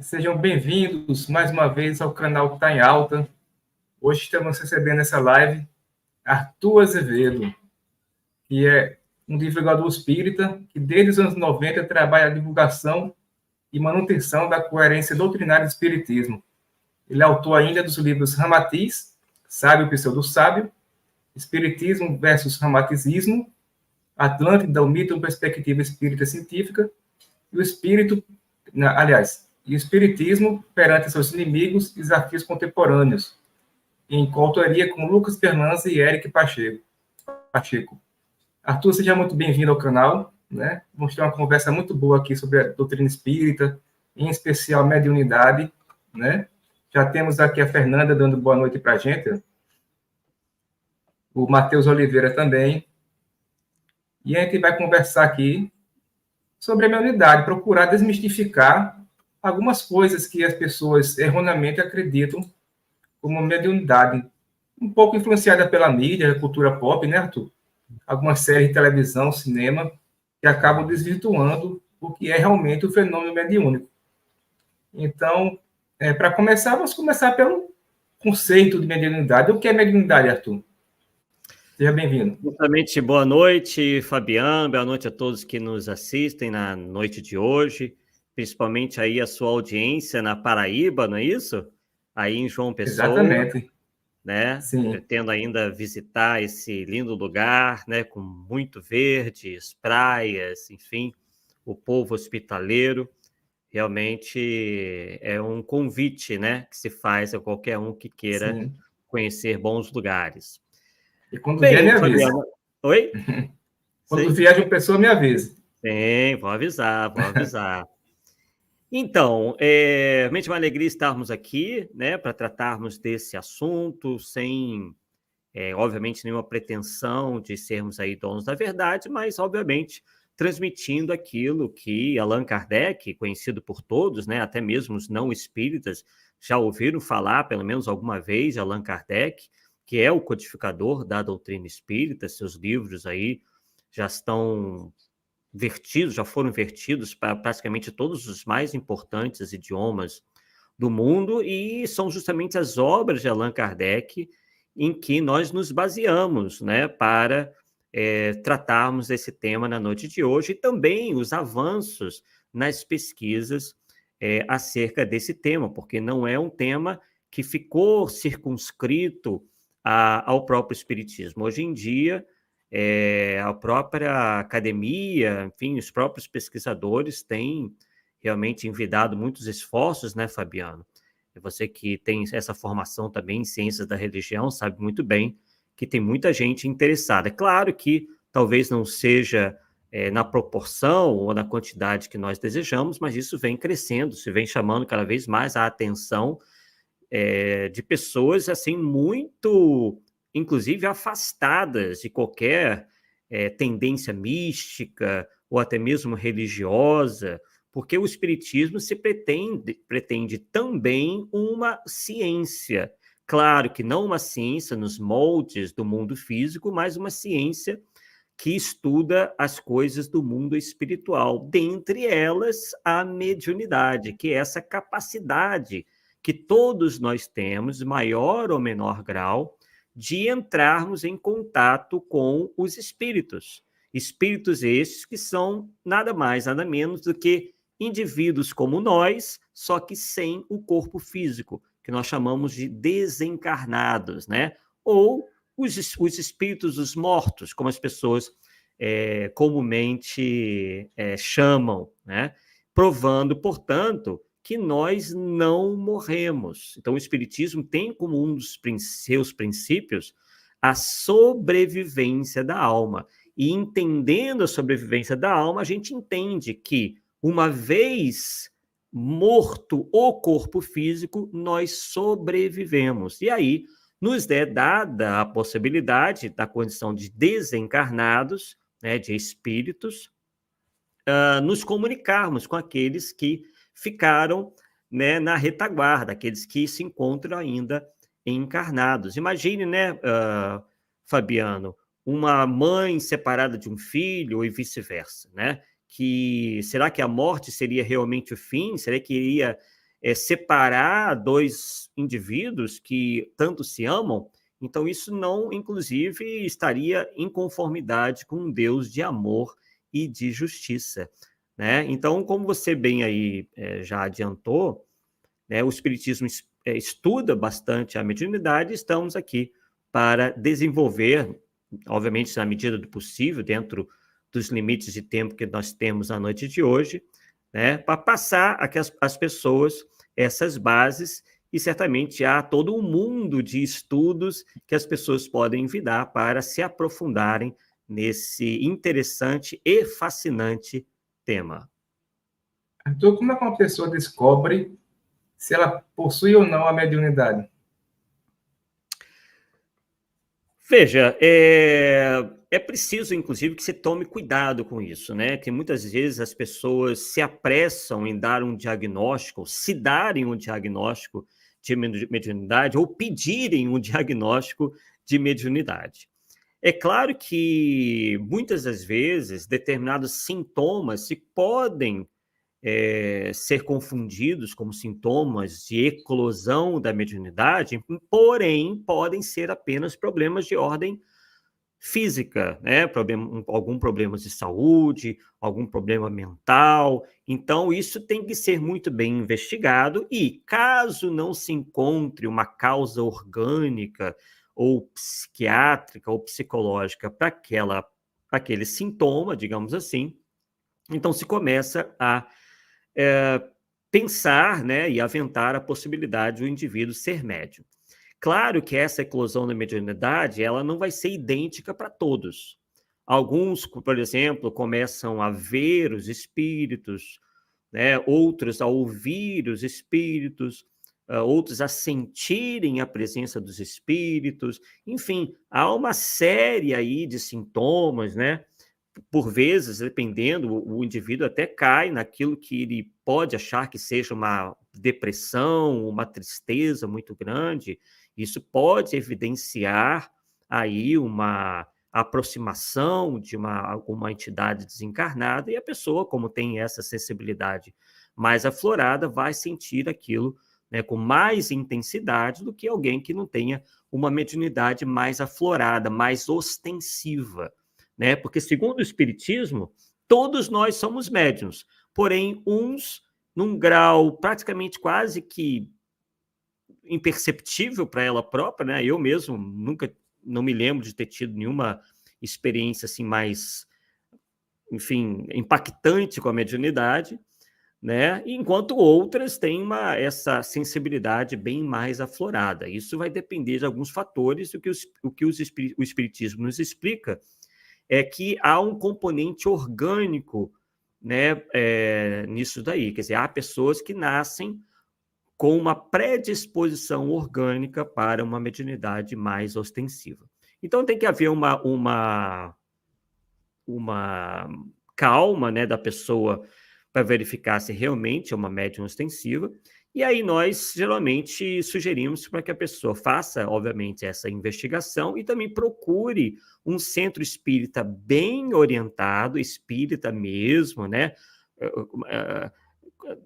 Sejam bem-vindos mais uma vez ao canal que está em alta. Hoje estamos recebendo nessa live Arthur Azevedo, que é um divulgador espírita que desde os anos 90 trabalha a divulgação e manutenção da coerência doutrinária do espiritismo. Ele é autor ainda dos livros Ramatiz, Sábio e Pseudo-Sábio, Espiritismo versus Ramatizismo, Atlântida, o mito e perspectiva espírita científica, e o espírito, e o espiritismo perante seus inimigos e desafios contemporâneos, em coautoria com Lucas Fernandes e Eric Pacheco. Arthur, seja muito bem-vindo ao canal, né? Vamos ter uma conversa muito boa aqui sobre a doutrina espírita, em especial mediunidade, né? Já temos aqui a Fernanda dando boa noite para a gente, o Matheus Oliveira também, e a gente vai conversar aqui sobre a mediunidade, procurar desmistificar algumas coisas que as pessoas erroneamente acreditam como mediunidade, um pouco influenciada pela mídia, cultura pop, né, Arthur? Algumas séries de televisão, cinema, que acabam desvirtuando o que é realmente o fenômeno mediúnico. Então, para começar, vamos começar pelo conceito de mediunidade. O que é mediunidade, Arthur? Seja bem-vindo. Justamente, boa noite, Fabiano, boa noite a todos que nos assistem na noite de hoje, principalmente aí a sua audiência na Paraíba, não é isso? Aí em João Pessoa. Exatamente. Né? Sim. Pretendo ainda visitar esse lindo lugar, né? Com muito verde, as praias, enfim, o povo hospitaleiro. Realmente é um convite, né? Que se faz a qualquer um que queira Sim. conhecer bons lugares. E quando vier, me avisa. Fabiano. Oi? Quando vier de uma pessoa, me avisa. Sim, vou avisar, vou avisar. Então, realmente é uma alegria estarmos aqui, né, para tratarmos desse assunto, sem, obviamente, nenhuma pretensão de sermos aí donos da verdade, mas, obviamente, transmitindo aquilo que Allan Kardec, conhecido por todos, né, até mesmo os não espíritas, já ouviram falar, pelo menos alguma vez, de Allan Kardec, que é o codificador da doutrina espírita. Seus livros aí já estão vertidos, já foram vertidos para praticamente todos os mais importantes idiomas do mundo, e são justamente as obras de Allan Kardec em que nós nos baseamos, né, para tratarmos desse tema na noite de hoje, e também os avanços nas pesquisas acerca desse tema, porque não é um tema que ficou circunscrito ao próprio espiritismo. Hoje em dia, a própria academia, enfim, os próprios pesquisadores têm realmente envidado muitos esforços, né, Fabiano? E você que tem essa formação também em ciências da religião sabe muito bem que tem muita gente interessada. É claro que talvez não seja na proporção ou na quantidade que nós desejamos, mas isso vem crescendo, se vem chamando cada vez mais a atenção de pessoas assim muito, inclusive, afastadas de qualquer tendência mística ou até mesmo religiosa, porque o espiritismo se pretende também uma ciência. Claro que não uma ciência nos moldes do mundo físico, mas uma ciência que estuda as coisas do mundo espiritual, dentre elas a mediunidade, que é essa capacidade que todos nós temos, maior ou menor grau, de entrarmos em contato com os espíritos. Espíritos estes que são nada mais, nada menos do que indivíduos como nós, só que sem o corpo físico, que nós chamamos de desencarnados, né? Ou os espíritos dos mortos, como as pessoas comumente chamam, né? Provando, portanto, que nós não morremos. Então, o Espiritismo tem como um dos seus princípios a sobrevivência da alma. E entendendo a sobrevivência da alma, a gente entende que, uma vez morto o corpo físico, nós sobrevivemos. E aí, nos é dada a possibilidade da condição de desencarnados, né, de espíritos, nos comunicarmos com aqueles que ficaram, né, na retaguarda, aqueles que se encontram ainda encarnados. Imagine, né, Fabiano, uma mãe separada de um filho e vice-versa, né? Será que a morte seria realmente o fim? Será que iria separar dois indivíduos que tanto se amam, então isso não, inclusive, estaria em conformidade com um Deus de amor e de justiça, né? Então, como você bem aí já adiantou, né, o Espiritismo estuda bastante a mediunidade, estamos aqui para desenvolver, obviamente, na medida do possível, dentro dos limites de tempo que nós temos na noite de hoje, né, para passar às pessoas essas bases, e certamente há todo um mundo de estudos que as pessoas podem envidar para se aprofundarem nesse interessante e fascinante tema. Então, como é que uma pessoa descobre se ela possui ou não a mediunidade? Veja, é preciso, inclusive, que se tome cuidado com isso, né? Que muitas vezes as pessoas se apressam em dar um diagnóstico, se darem um diagnóstico de mediunidade ou pedirem um diagnóstico de mediunidade. É claro que, muitas das vezes, determinados sintomas se podem ser confundidos como sintomas de eclosão da mediunidade, porém, podem ser apenas problemas de ordem física, né? Algum problema de saúde, algum problema mental. Então, isso tem que ser muito bem investigado e, caso não se encontre uma causa orgânica ou psiquiátrica ou psicológica para aquele sintoma, digamos assim, então se começa a pensar, né, e aventar a possibilidade do indivíduo ser médium. Claro que essa eclosão da mediunidade, ela não vai ser idêntica para todos. Alguns, por exemplo, começam a ver os espíritos, né, outros a ouvir os espíritos, outros a sentirem a presença dos espíritos. Enfim, há uma série aí de sintomas, né? Por vezes, dependendo, o indivíduo até cai naquilo que ele pode achar que seja uma depressão, uma tristeza muito grande. Isso pode evidenciar aí uma aproximação de alguma entidade desencarnada, e a pessoa, como tem essa sensibilidade mais aflorada, vai sentir aquilo, né, com mais intensidade do que alguém que não tenha uma mediunidade mais aflorada, mais ostensiva. Né? Porque, segundo o Espiritismo, todos nós somos médiuns, porém, uns num grau praticamente quase que imperceptível para ela própria, né? Eu mesmo nunca, não me lembro de ter tido nenhuma experiência assim mais, enfim, impactante com a mediunidade, né? Enquanto outras têm essa sensibilidade bem mais aflorada. Isso vai depender de alguns fatores, o que o Espiritismo nos explica é que há um componente orgânico, né, nisso daí. Quer dizer, há pessoas que nascem com uma predisposição orgânica para uma mediunidade mais ostensiva. Então, tem que haver uma calma, né, da pessoa para verificar se realmente é uma médium ostensiva. E aí nós, geralmente, sugerimos para que a pessoa faça, obviamente, essa investigação e também procure um centro espírita bem orientado, espírita mesmo, né?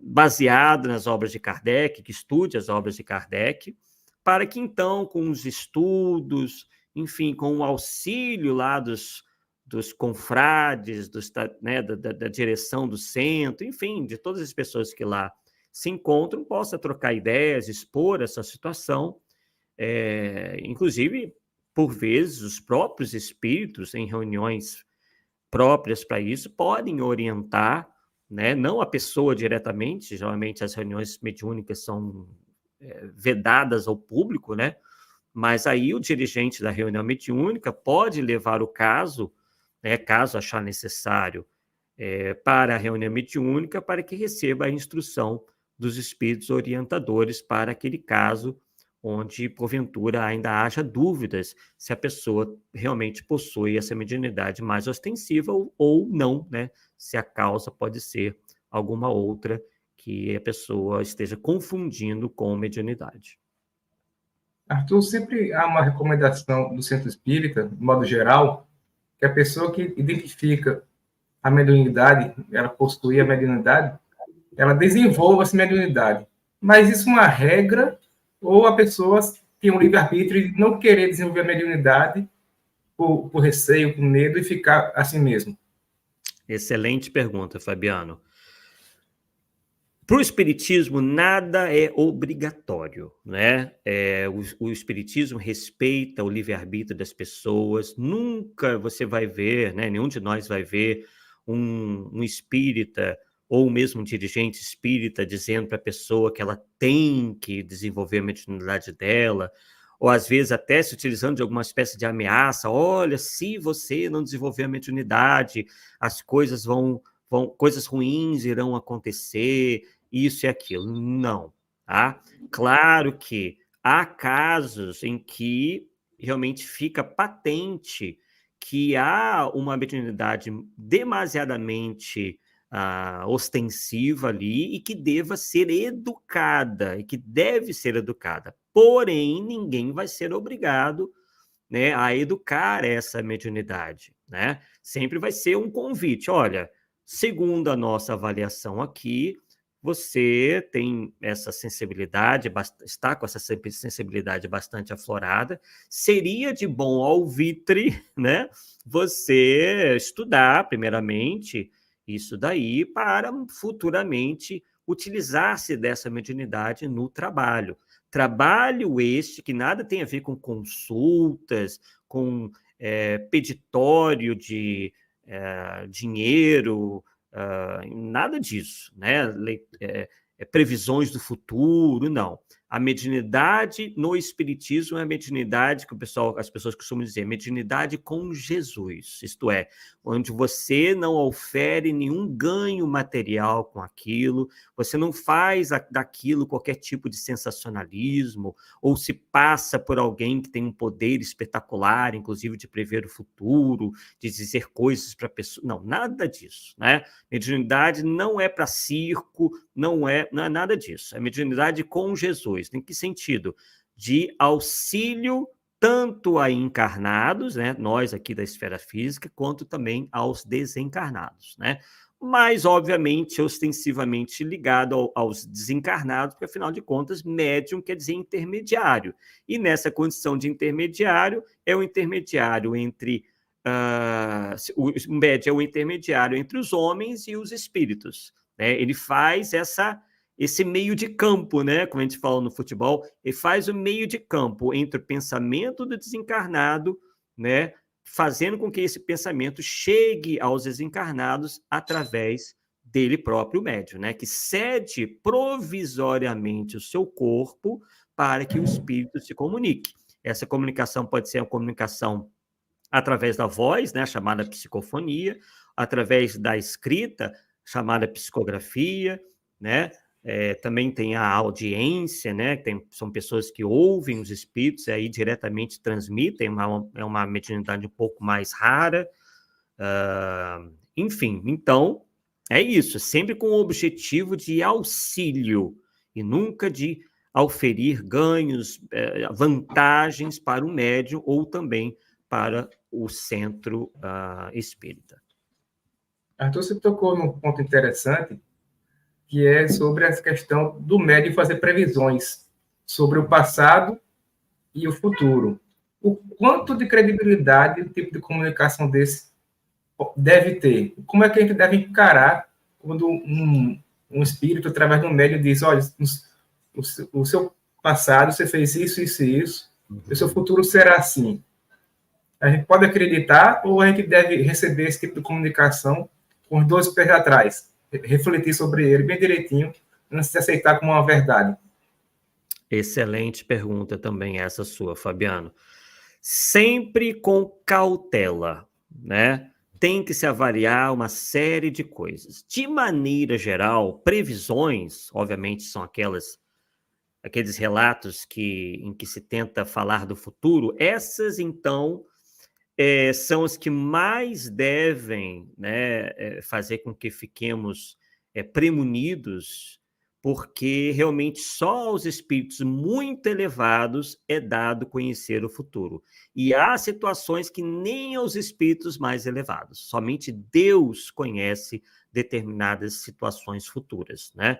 Baseado nas obras de Kardec, que estude as obras de Kardec, para que, então, com os estudos, enfim, com o auxílio lá dos confrades, né, da direção do centro, enfim, de todas as pessoas que lá se encontram, possa trocar ideias, expor essa situação, inclusive, por vezes, os próprios espíritos, em reuniões próprias para isso, podem orientar, né, não a pessoa diretamente, geralmente as reuniões mediúnicas são vedadas ao público, né, mas aí o dirigente da reunião mediúnica pode levar o caso, né, caso achar necessário, para a reunião mediúnica, para que receba a instrução dos espíritos orientadores para aquele caso onde, porventura, ainda haja dúvidas se a pessoa realmente possui essa mediunidade mais ostensiva ou não, né? Se a causa pode ser alguma outra que a pessoa esteja confundindo com mediunidade. Arthur, sempre há uma recomendação do centro espírita, de modo geral, que a pessoa que identifica a mediunidade, ela possui a mediunidade, ela desenvolva essa mediunidade. Mas isso é uma regra ou a pessoa tem um livre-arbítrio de não querer desenvolver a mediunidade por receio, por medo e ficar assim mesmo? Excelente pergunta, Fabiano. Para o Espiritismo, nada é obrigatório, né? O Espiritismo respeita o livre-arbítrio das pessoas. Nunca você vai ver, né? Nenhum de nós vai ver um espírita ou mesmo um dirigente espírita dizendo para a pessoa que ela tem que desenvolver a mediunidade dela, ou às vezes até se utilizando de alguma espécie de ameaça. Olha, se você não desenvolver a mediunidade, as coisas coisas ruins irão acontecer, isso e aquilo. Não, tá? Claro que há casos em que realmente fica patente que há uma mediunidade demasiadamente ostensiva ali e que deva ser educada, e que deve ser educada. Porém, ninguém vai ser obrigado, né, a educar essa mediunidade, né? Sempre vai ser um convite. Olha, segundo a nossa avaliação aqui, você tem essa sensibilidade, está com essa sensibilidade bastante aflorada. Seria de bom alvitre, né, você estudar, primeiramente, isso daí, para futuramente utilizar-se dessa mediunidade no trabalho. Trabalho este que nada tem a ver com consultas, com peditório de dinheiro, nada disso, né? Previsões do futuro, não. A mediunidade no Espiritismo é a mediunidade que as pessoas costumam dizer, mediunidade com Jesus, isto é, onde você não ofere nenhum ganho material com aquilo, você não faz daquilo qualquer tipo de sensacionalismo, ou se passa por alguém que tem um poder espetacular, inclusive de prever o futuro, de dizer coisas para a pessoa. Não, nada disso, né? Mediunidade não é para circo, não é nada disso. É mediunidade com Jesus. Em que sentido? De auxílio tanto a encarnados, né, nós aqui da esfera física, quanto também aos desencarnados, né? Mas, obviamente, ostensivamente ligado aos desencarnados, porque, afinal de contas, médium quer dizer intermediário. E nessa condição de intermediário, é o intermediário entre... o médium é o intermediário entre os homens e os espíritos, né? Ele faz esse meio de campo, né? Como a gente fala no futebol, ele faz o meio de campo entre o pensamento do desencarnado, né, fazendo com que esse pensamento chegue aos desencarnados através dele próprio, médium, né, que cede provisoriamente o seu corpo para que o espírito se comunique. Essa comunicação pode ser a comunicação através da voz, né, chamada psicofonia, através da escrita, chamada psicografia, né? Também tem a audiência, né? São pessoas que ouvem os espíritos e aí diretamente transmitem, é uma mediunidade um pouco mais rara. Enfim, então, é isso, sempre com o objetivo de auxílio e nunca de auferir ganhos, vantagens para o médium ou também para o centro espírita. Arthur, você tocou num ponto interessante, que é sobre essa questão do médium fazer previsões sobre o passado e o futuro. O quanto de credibilidade o tipo de comunicação desse deve ter? Como é que a gente deve encarar quando um espírito, através de um médium, diz, olha, o seu passado você fez isso, isso e isso, o seu futuro será assim. A gente pode acreditar ou a gente deve receber esse tipo de comunicação com os dois pés atrás, refletir sobre ele bem direitinho, antes de aceitar como uma verdade? Excelente pergunta também essa sua, Fabiano. Sempre com cautela, né? Tem que se avaliar uma série de coisas. De maneira geral, previsões, obviamente, são aqueles relatos em que se tenta falar do futuro. Essas, então, são as que mais devem, né, fazer com que fiquemos premunidos, porque realmente só aos espíritos muito elevados é dado conhecer o futuro. E há situações que nem aos espíritos mais elevados, somente Deus conhece determinadas situações futuras, né?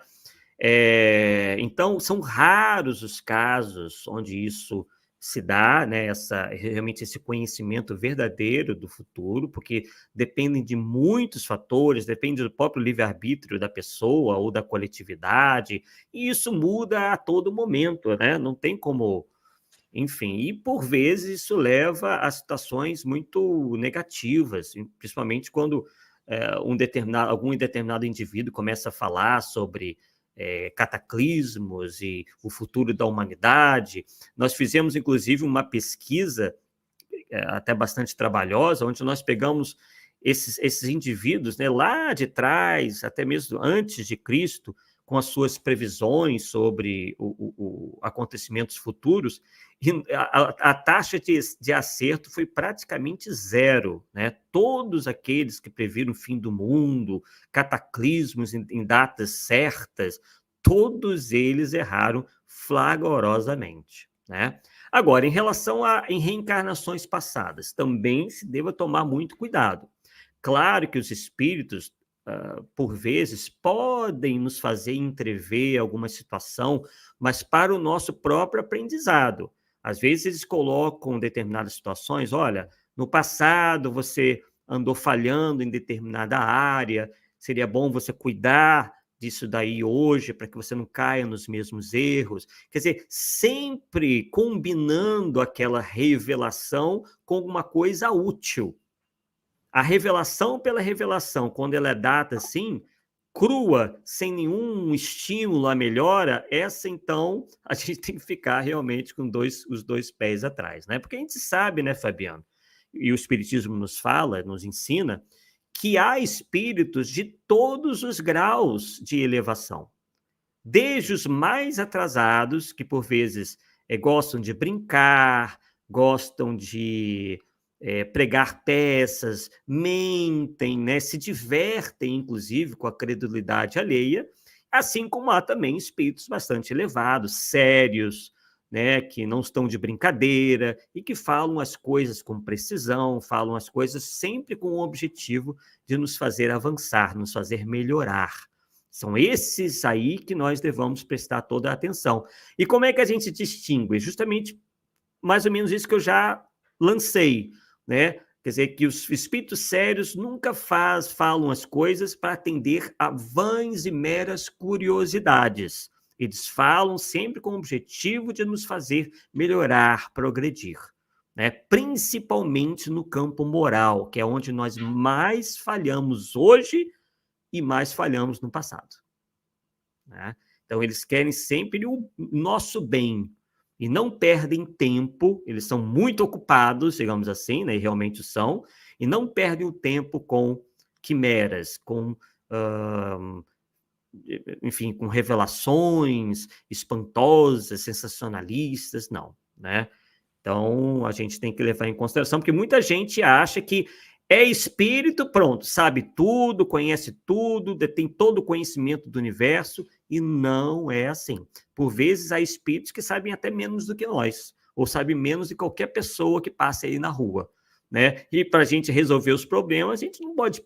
Então, são raros os casos onde isso se dá, né, realmente esse conhecimento verdadeiro do futuro, porque dependem de muitos fatores, depende do próprio livre-arbítrio da pessoa ou da coletividade, e isso muda a todo momento, né? Não tem como... Enfim, e por vezes isso leva a situações muito negativas, principalmente quando algum determinado indivíduo começa a falar sobre cataclismos e o futuro da humanidade. Nós fizemos, inclusive, uma pesquisa até bastante trabalhosa, onde nós pegamos esses indivíduos, né, lá de trás, até mesmo antes de Cristo, com as suas previsões sobre acontecimentos futuros, e a taxa de acerto foi praticamente zero, né? Todos aqueles que previram o fim do mundo, cataclismos em datas certas, todos eles erraram flagrosamente, né? Agora, em relação em reencarnações passadas, também se deva tomar muito cuidado. Claro que os espíritos, por vezes, podem nos fazer entrever alguma situação, mas para o nosso próprio aprendizado. Às vezes eles colocam determinadas situações, olha, no passado você andou falhando em determinada área, seria bom você cuidar disso daí hoje, para que você não caia nos mesmos erros. Quer dizer, sempre combinando aquela revelação com alguma coisa útil. A revelação pela revelação, quando ela é dada assim, crua, sem nenhum estímulo à melhora, essa, então, a gente tem que ficar realmente com os dois pés atrás, né? Porque a gente sabe, né, Fabiano, e o Espiritismo nos fala, nos ensina, que há espíritos de todos os graus de elevação, desde os mais atrasados, que por vezes gostam de brincar, gostam de pregar peças, mentem, né, se divertem, inclusive, com a credulidade alheia, assim como há também espíritos bastante elevados, sérios, né, que não estão de brincadeira e que falam as coisas com precisão, falam as coisas sempre com o objetivo de nos fazer avançar, nos fazer melhorar. São esses aí que nós devemos prestar toda a atenção. E como é que a gente distingue? Justamente mais ou menos isso que eu já lancei, né? Quer dizer, que os espíritos sérios nunca falam as coisas para atender a vãs e meras curiosidades. Eles falam sempre com o objetivo de nos fazer melhorar, progredir, né? Principalmente no campo moral, que é onde nós mais falhamos hoje e mais falhamos no passado, né? Então, eles querem sempre o nosso bem e não perdem tempo, eles são muito ocupados, digamos assim, né, e realmente são, e não perdem o tempo com quimeras, enfim, com revelações espantosas, sensacionalistas, não, né? Então, a gente tem que levar em consideração, porque muita gente acha que é espírito, pronto, sabe tudo, conhece tudo, detém todo o conhecimento do universo, e não é assim. Por vezes, há espíritos que sabem até menos do que nós, ou sabem menos de qualquer pessoa que passe aí na rua, né? E para a gente resolver os problemas, a gente não pode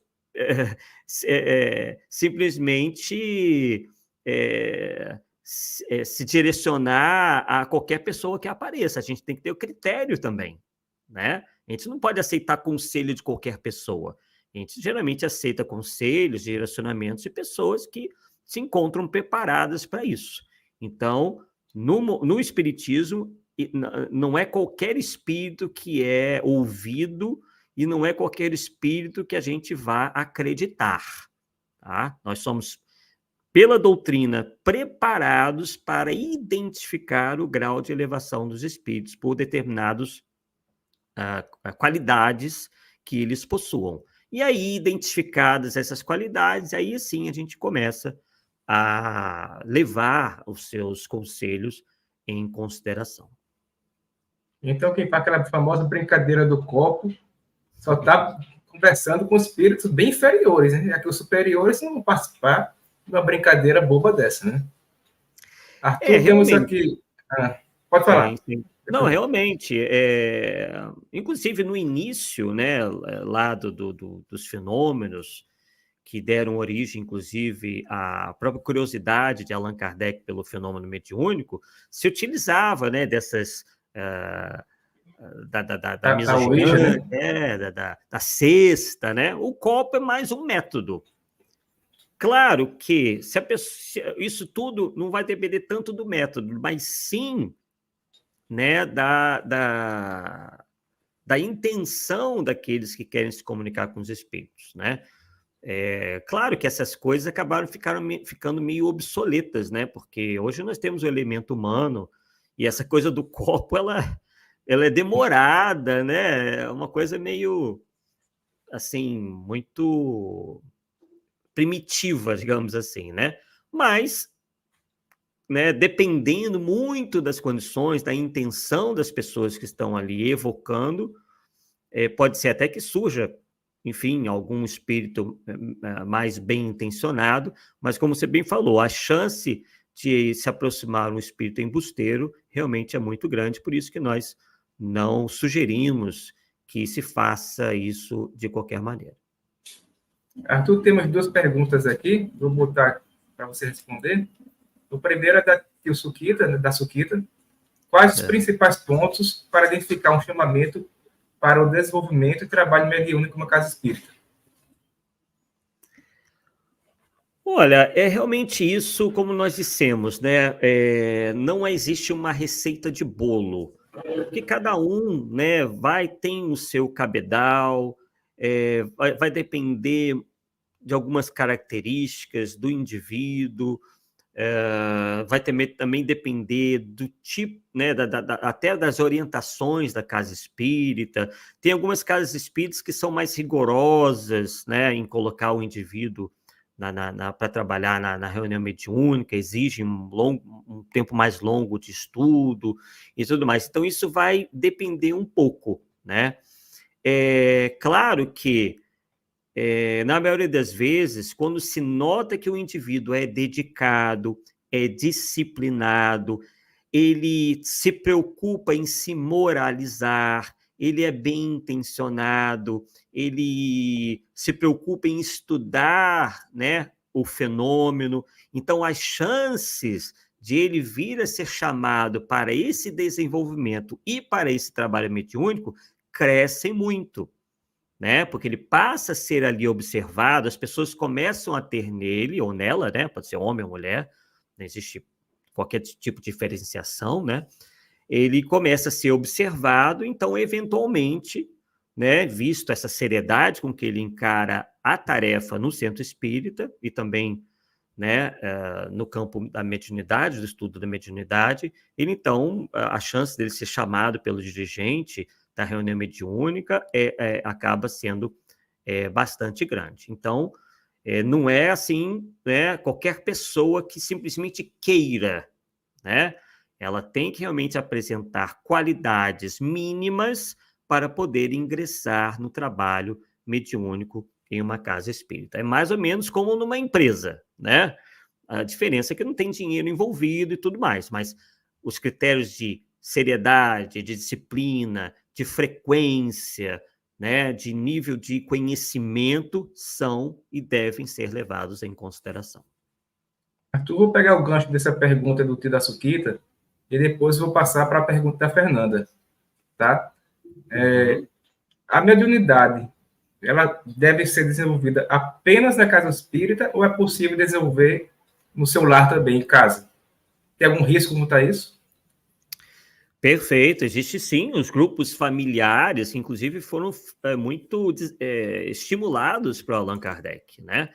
simplesmente se direcionar a qualquer pessoa que apareça. A gente tem que ter o critério também, né? A gente não pode aceitar conselho de qualquer pessoa. A gente geralmente aceita conselhos, direcionamentos de pessoas que se encontram preparadas para isso. Então, no Espiritismo, não é qualquer espírito que é ouvido e não é qualquer espírito que a gente vá acreditar, tá? Nós somos, pela doutrina, preparados para identificar o grau de elevação dos espíritos por determinadas qualidades que eles possuam. E aí, identificadas essas qualidades, aí sim a gente começa a levar os seus conselhos em consideração. Então, quem faz aquela famosa brincadeira do copo só está conversando com espíritos bem inferiores, né? Já que os superiores não vão participar de uma brincadeira boba dessa, né? Arthur, temos Realmente. aqui... pode falar. Sim. Não, realmente, inclusive no início, né, lá dos fenômenos que deram origem, inclusive, à própria curiosidade de Allan Kardec pelo fenômeno mediúnico, se utilizava, né, dessas... da mesa A gigante, Ouija, né? da cesta, né? O copo é mais um método. Claro que se a pessoa, isso tudo não vai depender tanto do método, mas sim, né, da intenção daqueles que querem se comunicar com os espíritos, né? Claro que essas coisas acabaram ficando meio obsoletas, né? Porque hoje nós temos o elemento humano e essa coisa do copo, ela é demorada, né? É uma coisa meio, assim, muito primitiva, digamos assim, né? Mas, né, dependendo muito das condições, da intenção das pessoas que estão ali evocando, pode ser até que surja, enfim, algum espírito mais bem intencionado, mas como você bem falou, a chance de se aproximar um espírito embusteiro realmente é muito grande, por isso que nós não sugerimos que se faça isso de qualquer maneira. Arthur, temos duas perguntas aqui, vou botar para você responder. O primeiro é da Tio Sukita, né, da Sukita. Quais os principais pontos para identificar um chamamento para o desenvolvimento e trabalho mediúnico numa casa espírita? Olha, é realmente isso, como nós dissemos, né? Não existe uma receita de bolo, porque cada um, né, tem o seu cabedal, vai depender de algumas características do indivíduo, vai também depender do tipo, né, até das orientações da casa espírita. Tem algumas casas espíritas que são mais rigorosas, né, em colocar o indivíduo para trabalhar na reunião mediúnica, exige um tempo mais longo de estudo e tudo mais. Então, isso vai depender um pouco, né? É claro que, na maioria das vezes, quando se nota que o indivíduo é dedicado, é disciplinado, ele se preocupa em se moralizar, ele é bem intencionado, ele se preocupa em estudar, né, o fenômeno. Então, as chances de ele vir a ser chamado para esse desenvolvimento e para esse trabalho mediúnico crescem muito, né? Porque ele passa a ser ali observado, as pessoas começam a ter nele ou nela, né? Pode ser homem ou mulher, não existe qualquer tipo de diferenciação, né? Ele começa a ser observado, então, eventualmente, né, visto essa seriedade com que ele encara a tarefa no centro espírita e também, né, no campo da mediunidade, do estudo da mediunidade, ele, então, a chance dele ser chamado pelo dirigente da reunião mediúnica acaba sendo bastante grande. Então, não é assim, né, qualquer pessoa que simplesmente queira, né? Ela tem que realmente apresentar qualidades mínimas para poder ingressar no trabalho mediúnico em uma casa espírita. É mais ou menos como numa empresa, né? A diferença é que não tem dinheiro envolvido e tudo mais, mas os critérios de seriedade, de disciplina, de frequência, né, de nível de conhecimento são e devem ser levados em consideração. Arthur, vou pegar o gancho dessa pergunta do Tio da Sukita e depois vou passar para a pergunta da Fernanda, tá? A mediunidade, ela deve ser desenvolvida apenas na casa espírita ou é possível desenvolver no seu lar também, em casa? Tem algum risco como está isso? Perfeito, existe sim, os grupos familiares, inclusive, foram muito estimulados para Allan Kardec, né?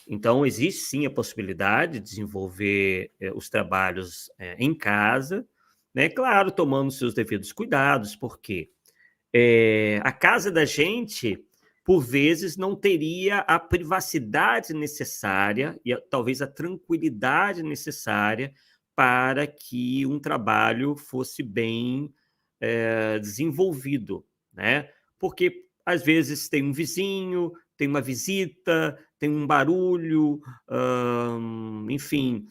Então, existe sim a possibilidade de desenvolver os trabalhos em casa, né? Claro, tomando seus devidos cuidados, porque a casa da gente, por vezes, não teria a privacidade necessária e talvez a tranquilidade necessária para que um trabalho fosse bem desenvolvido, né? Porque, às vezes, tem um vizinho, tem uma visita, tem um barulho, enfim,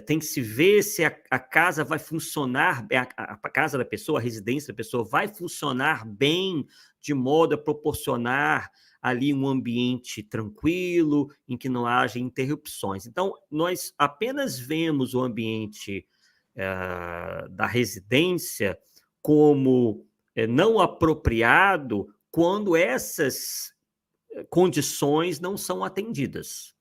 tem que se ver se a casa vai funcionar, a casa da pessoa, a residência da pessoa vai funcionar bem, de modo a proporcionar ali um ambiente tranquilo, em que não haja interrupções. Então, nós apenas vemos o ambiente da residência como não apropriado quando essas condições não são atendidas.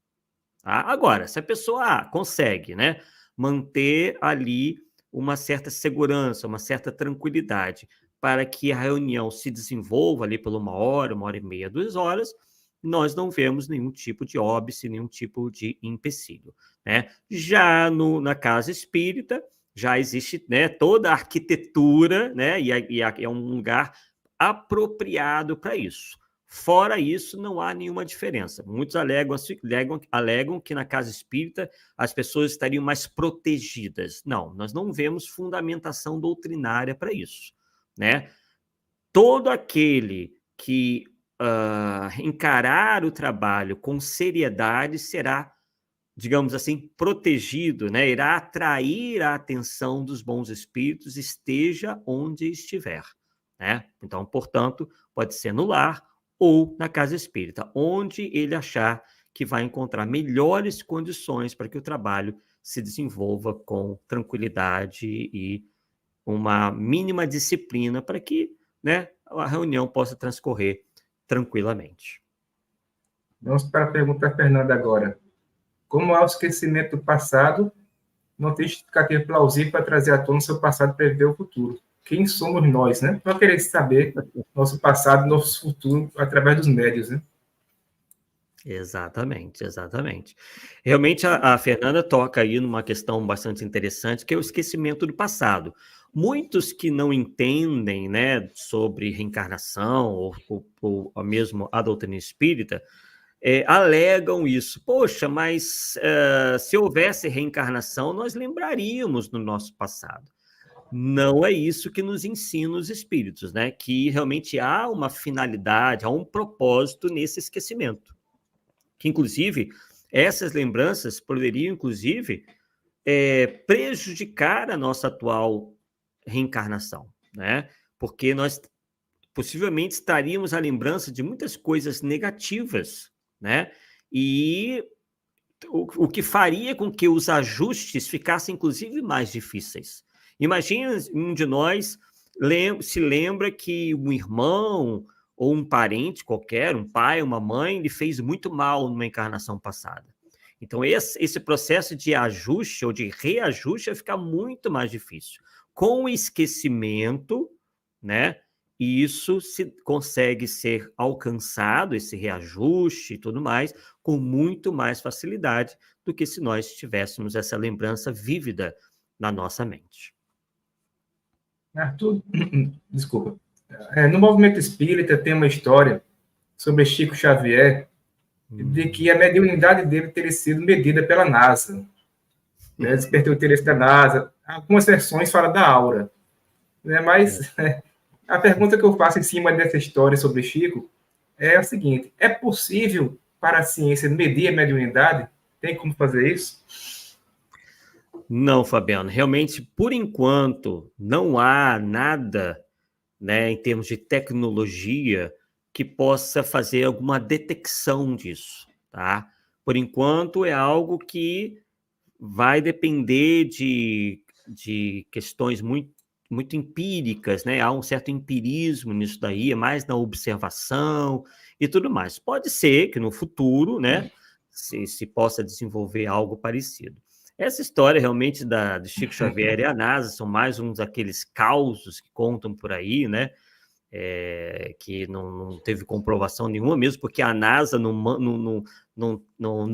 Tá? Agora, se a pessoa consegue, né, manter ali uma certa segurança, uma certa tranquilidade, para que a reunião se desenvolva ali por 1 hora e meia, 2 horas, nós não vemos nenhum tipo de óbice, nenhum tipo de empecilho. Né? Já na casa espírita, já existe, né, toda a arquitetura, né, e é um lugar apropriado para isso. Fora isso, não há nenhuma diferença. Muitos alegam que na casa espírita as pessoas estariam mais protegidas. Não, nós não vemos fundamentação doutrinária para isso. Né? Todo aquele que encarar o trabalho com seriedade será, digamos assim, protegido, né? Irá atrair a atenção dos bons espíritos, esteja onde estiver. Né? Então, portanto, pode ser no lar ou na casa espírita, onde ele achar que vai encontrar melhores condições para que o trabalho se desenvolva com tranquilidade e uma mínima disciplina para que, né, a reunião possa transcorrer tranquilamente. Vamos para a pergunta da Fernanda agora. Como há o esquecimento do passado, não tem justificativa plausível para trazer à tona o seu passado e prever o futuro? Quem somos nós, né? Para querer saber nosso passado, nosso futuro, através dos médios, né? Exatamente, exatamente. Realmente a Fernanda toca aí numa questão bastante interessante, que é o esquecimento do passado. Muitos que não entendem, né, sobre reencarnação ou mesmo a doutrina espírita, alegam isso. Poxa, mas se houvesse reencarnação, nós lembraríamos do nosso passado. Não é isso que nos ensina os espíritos, né? Que realmente há uma finalidade, há um propósito nesse esquecimento. Que, inclusive, essas lembranças poderiam, inclusive, prejudicar a nossa atual reencarnação, né? Porque nós possivelmente estaríamos à lembrança de muitas coisas negativas, né? E o que faria com que os ajustes ficassem, inclusive, mais difíceis. Imagina um de nós se lembra que um irmão ou um parente qualquer, um pai, uma mãe, lhe fez muito mal numa encarnação passada. Então, esse processo de ajuste ou de reajuste vai ficar muito mais difícil. Com o esquecimento, né, isso consegue ser alcançado, esse reajuste e tudo mais, com muito mais facilidade do que se nós tivéssemos essa lembrança vívida na nossa mente. Arthur, desculpa. No movimento espírita tem uma história sobre Chico Xavier, de que a mediunidade dele teria sido medida pela NASA. Né? Despertou o interesse da NASA. Algumas versões falam da aura. Né? Mas a pergunta que eu faço em cima dessa história sobre Chico é a seguinte: é possível para a ciência medir a mediunidade? Tem como fazer isso? Não, Fabiano. Realmente, por enquanto, não há nada, né, em termos de tecnologia que possa fazer alguma detecção disso, tá? Por enquanto, é algo que vai depender de questões muito empíricas, né? Há um certo empirismo nisso daí, é mais na observação e tudo mais. Pode ser que no futuro, né, se possa desenvolver algo parecido. Essa história realmente de Chico Xavier e a NASA são mais uns daqueles causos que contam por aí, né? Que não teve comprovação nenhuma, mesmo porque a NASA não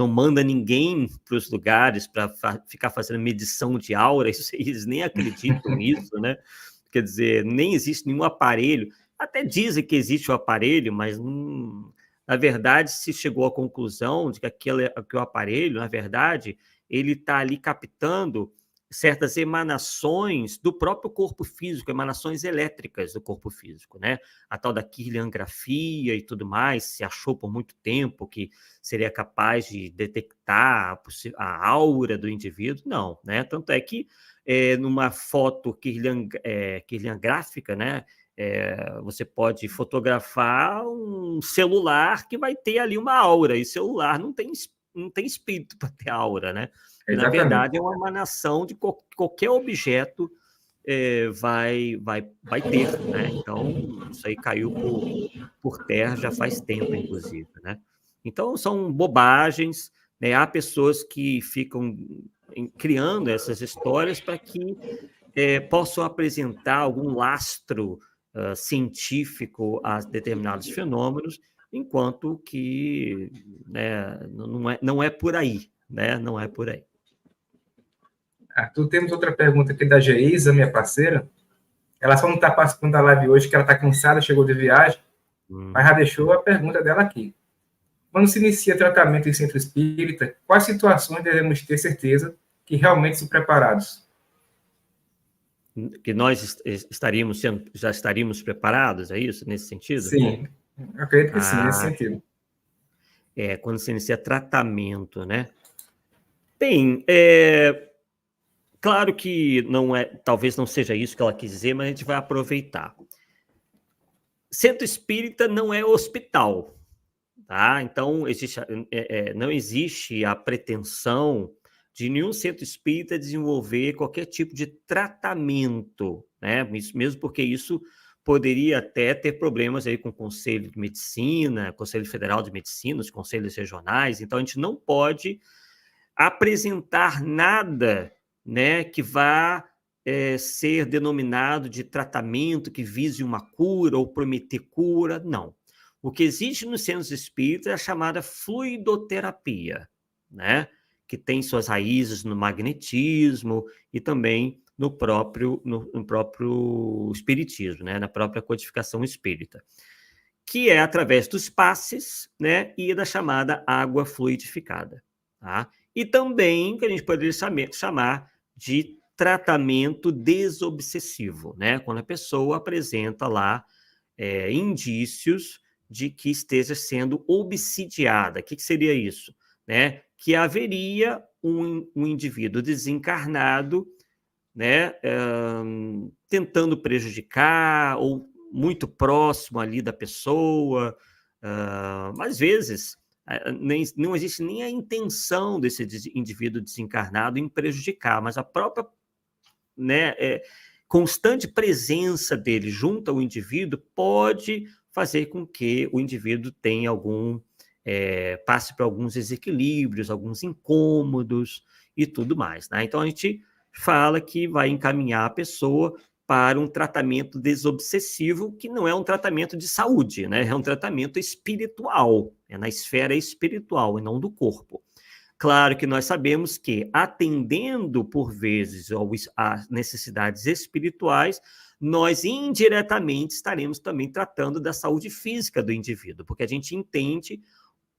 manda ninguém para os lugares para ficar fazendo medição de aura, eles nem acreditam nisso, né? Quer dizer, nem existe nenhum aparelho, até dizem que existe o aparelho, mas na verdade se chegou à conclusão de que o aparelho, na verdade, ele está ali captando certas emanações do próprio corpo físico, emanações elétricas do corpo físico, né? A tal da kirliangrafia e tudo mais, se achou por muito tempo que seria capaz de detectar a aura do indivíduo, não, né? Tanto é que numa foto kirliangráfica, né? você pode fotografar um celular que vai ter ali uma aura, e celular não tem espírito para ter aura, né? Que, na Exatamente. verdade, é uma emanação de qualquer objeto vai ter, né? Então, isso aí caiu por terra já faz tempo, inclusive, né? Então, são bobagens, né? Há pessoas que ficam criando essas histórias para que possam apresentar algum lastro científico a determinados fenômenos, enquanto que, né, não é por aí, né? Não é por aí. Arthur, temos outra pergunta aqui da Geisa, minha parceira. Ela só não está participando da live hoje, que ela está cansada, chegou de viagem, mas já deixou a pergunta dela aqui. Quando se inicia tratamento em centro espírita, quais situações devemos ter certeza que realmente estão preparados? Que nós já estaríamos preparados, é isso, nesse sentido? Sim, eu acredito que sim, nesse Ah, sentido. quando se inicia tratamento, né? Bem, claro que talvez não seja isso que ela quis dizer, mas a gente vai aproveitar. Centro espírita não é hospital, tá? Então, não existe a pretensão de nenhum centro espírita desenvolver qualquer tipo de tratamento, né? Mesmo porque isso poderia até ter problemas aí com o Conselho de Medicina, Conselho Federal de Medicina, os conselhos regionais. Então, a gente não pode apresentar nada, né, que vá ser denominado de tratamento que vise uma cura ou prometer cura, não. O que existe nos centros espíritas é a chamada fluidoterapia, né, que tem suas raízes no magnetismo e também no próprio espiritismo, né, na própria codificação espírita, que é através dos passes, né, e da chamada água fluidificada, tá? E também que a gente poderia chamar de tratamento desobsessivo, né? Quando a pessoa apresenta lá indícios de que esteja sendo obsidiada. O que seria isso? Né? Que haveria um indivíduo desencarnado, né, tentando prejudicar ou muito próximo ali da pessoa, às vezes não existe nem a intenção desse indivíduo desencarnado em prejudicar, mas a própria, né, constante presença dele junto ao indivíduo pode fazer com que o indivíduo tenha passe por alguns desequilíbrios, alguns incômodos e tudo mais, né? Então a gente fala que vai encaminhar a pessoa para um tratamento desobsessivo, que não é um tratamento de saúde, né? É um tratamento espiritual, é na esfera espiritual e não do corpo. Claro que nós sabemos que, atendendo por vezes às necessidades espirituais, nós indiretamente estaremos também tratando da saúde física do indivíduo, porque a gente entende